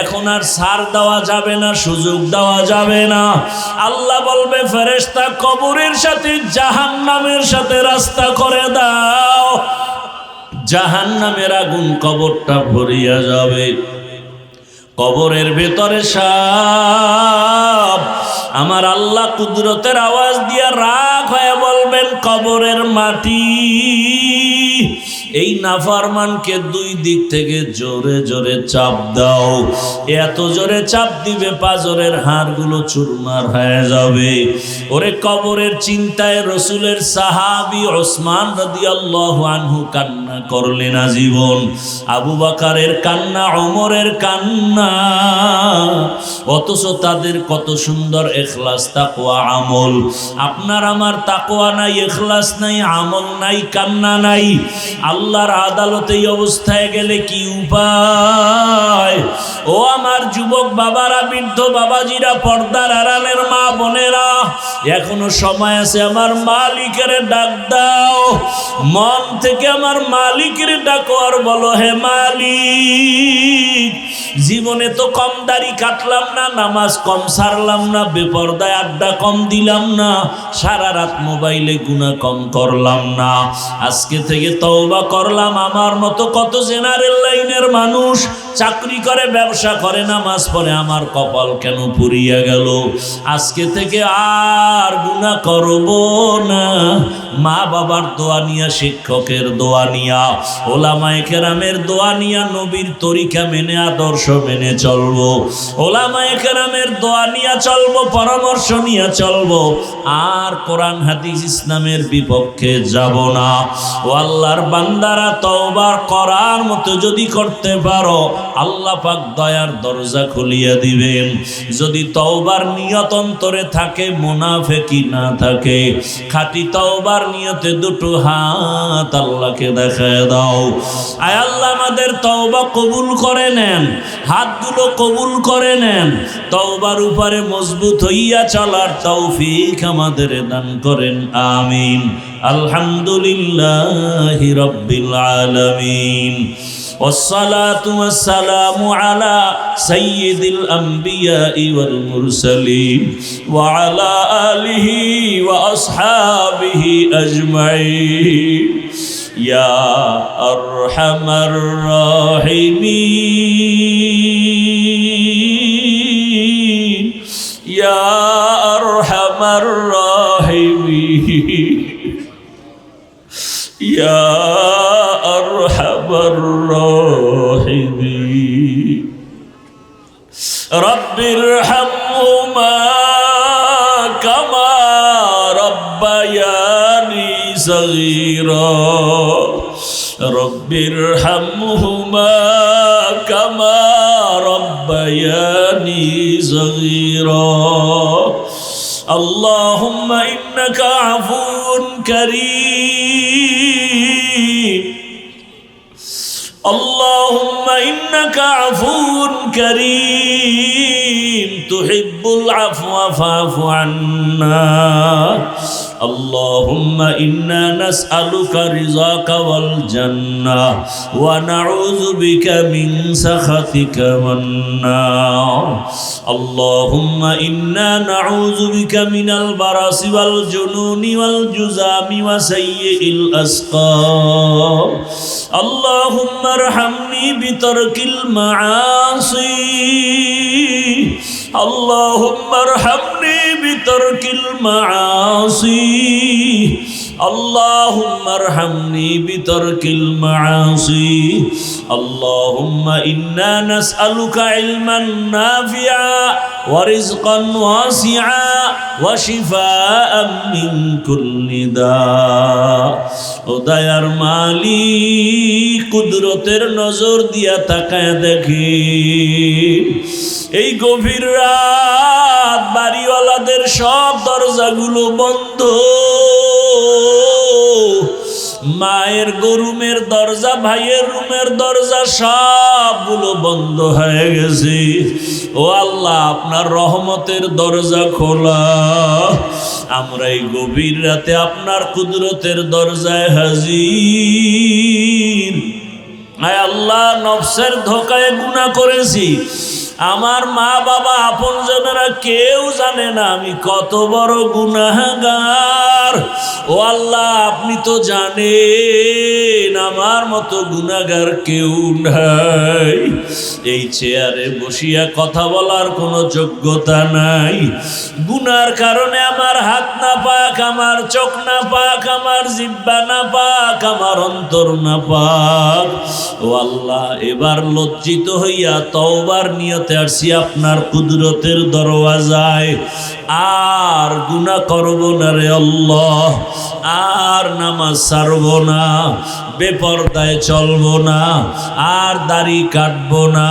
এখন আর ছাড় দেওয়া যাবে না, সুযোগ দেওয়া যাবে না। আল্লাহ বলবে ফেরেশতা কবরের সাথে জাহান্নামের সাথে রাস্তা করে দাও, জাহান্নামের আগুন কবরটা ভরিয়া যাবে। কবরের ভেতরে সাপ। আমার আল্লাহ কুদরতের আওয়াজ দিয়া রাগ হয়ে বলবেন কবরের মাটি, এই নাফরমানকে দুই দিক থেকে জোরে জোরে চাপ দাও। এত জোরে চাপ দিবে পাঁজরের হাড়গুলো চুরমার হয়ে যাবে। ওরে কবরের চিন্তায় রসুলের সাহাবী ওসমান রাদিয়াল্লাহু আনহু কান্না করলেন আজীবন। আবু বকরের কান্না, ওমরের কান্না, অথচ তাদের কত সুন্দর ইখলাস তাকওয়া আমল। আপনার আমার তাকওয়া নাই, ইখলাস নাই, আমল নাই, কান্না নাই। আল্লাহর আদালতে এই অবস্থায় গেলে কি উপায়? ও আমার যুবক বাবারা, বৃদ্ধ বাবাজিরা, পর্দার আড়ালের মা বোনেরা, এখনো সময় আছে। আমার মালিকের ডাক দাও, মন থেকে আমার মালিকের ডাকো আর বলো, হে মালিক, জীবনে তো কম দাড়ি কাটলাম না, নামাজ কম সারলাম না, বেপরদায় আড্ডা কম দিলাম না, সারা রাত মোবাইলে গুনাহ কম করলাম না। আজকে থেকে তওবা করলাম। আমার মতো কত জেনারেল লাইনের মানুষ চাকরি করে, ব্যবসা করে, নামাজ পড়ে, আমার কপাল কেন পুড়িয়া গেল? আজকে থেকে আর গুনাহ করব না। মা বাবার দোয়া নিয়া, শিক্ষকের দোয়া নিয়া, ওলামায়ে কেরামের দোয়া নিয়া, নবীর তরিকা মেনে, আদর্শ মেনে চলবো। ওলামায়ে কেরামের দোয়া নিয়া চলবো, পরামর্শ নিয়ে চলবো। আর কোরআন হাদিস ইসলামের বিপক্ষে যাব না। ও আল্লাহর বান্দারা, তওবা করার মতো যদি করতে পারো, আল্লাহ পাক দয়ার দরজা খুলিয়া দিবেন। যদি তওবার নিয়ত অন্তরে থাকে, মুনাফিকি না থাকে, খাঁটি তওবার নিয়তে দুটো হাত আল্লাহকে দেখায় দাও। আয় আল্লাহ, আমাদের তওবা কবুল করে নেন, হাতগুলো কবুল করে নেন। তওবার উপরে মজবুত হইয়া চলার তৌফিক আমাদের দান করেন, আমিন। আলহামদুলিল্লাহি রাব্বিল আলামিন। والصلاة والسلام على سيد الأنبياء والمرسلين وعلى آله وأصحابه أجمعين يا أرحم الراحمين يا أرحم الراحمين يا أرحم الراحمين رب ارحمهما كما ربياني صغيرا رب ارحمهما كما ربياني صغيرا اللهم إنك عفو كريم اللهم إنك عفو كريم تحب العفو فاعف عنا اللهم إنا نسألك رضاك والجنة ونعوذ بك من سخطك والنار اللهم إنا نعوذ بك من البرص والجنون والجذام وسيء الأسقام اللهم ارحمني بترك المعاصي اللهم ارحمني بترك المعاصي اللهم ارحمني بترك المعاصي اللهم إنا نسألك علما نافعا ورزقا واسعا وشفاء من كل داء ও দয়ার মালিক, কুদরতের নজর দিয়া তাকায় দেখি, এই গভীর রাত বাড়িওয়ালাদের সব দরজাগুলো বন্ধ, মায়ের রুমের দরজা, ভাইয়ের রুমের দরজা সবগুলো বন্ধ হয়ে গেছে। ও আল্লাহ, আপনার রহমতের দরজা খোলা। আমরা এই গভীর রাতে আপনার কুদরতের দরজায় হাজির। আয় আল্লাহ, নফসের ধোকায় গুনাহ করেছি। আমার মা বাবা আপনজনেরা কেউ জানে না আমি কত বড় গুনাহগার। ও আল্লাহ, আপনি তো জানেন আমার মতো গুনাহগার কেউ নাই। এই চেয়ারে বসিয়া কথা বলার কোনো যোগ্যতা নাই। গুনার কারণে আমার হাত না পাক, আমার চোখ না পাক, আমার জিহ্বা না পাক, আমার অন্তর না পাক। ও আল্লাহ, এবার লজ্জিত হইয়া তওবার নিয়তে আসছি আপনার কুদরতের দরওয়াজায়। আর গুনাহ করব না রে আল্লাহ, আর নামাজ ছাড়ব না, বেপরদায় চলবো না, আর দাড়ি কাটবো না,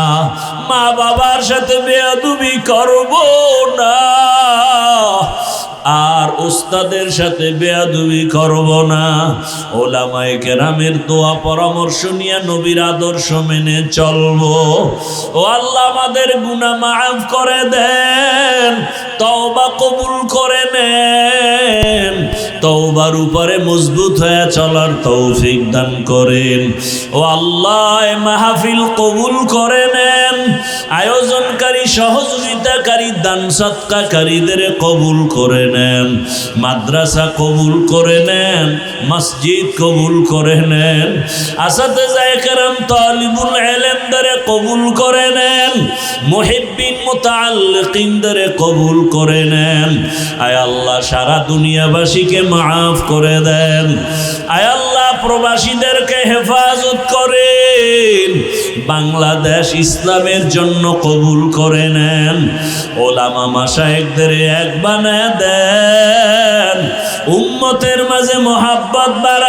মা বাবার সাথে বেয়াদবি করব না, আর উস্তাদের সাথে বেয়াদবি করব না, ওলামায়ে কেরামের দোয়া পরামর্শ নিয়ে নবীর আদর্শ মেনে চলবো। ও আল্লাহ, আমাদের গুনাহ মাফ করে দেন, তওবা কবুল করে নেন, তওবার উপরে মজবুত হয়ে চলার তৌফিক দান করেন। ও আল্লাহ, এই মাহফিল কবুল করে নেন, আয়োজনকারী, সহযোগিতাকারী, দান সৎকারীদের কবুল করে নেন, মাদ্রাসা কবুল করে নেন, মসজিদ কবুল করে নেন, আসাতেজায়ে কেরাম, তালিবুল ইলমদের কবুল করে নেন, মুহিব্বিন মুতাআল্লিকিনদের কবুল করে নেন। আয় আল্লাহ, সারা দুনিয়াবাসীকে মাফ করে দেন। আয় আল্লাহ, প্রবাসীদেরকে হেফাজত করেন, বাংলাদেশ ইসলামের জন্য কবুল করে নেন, ওলামা মাশায়েখদের এক বানায় দেন, উম্মতের মাঝে মহাব্বত বাড়ায়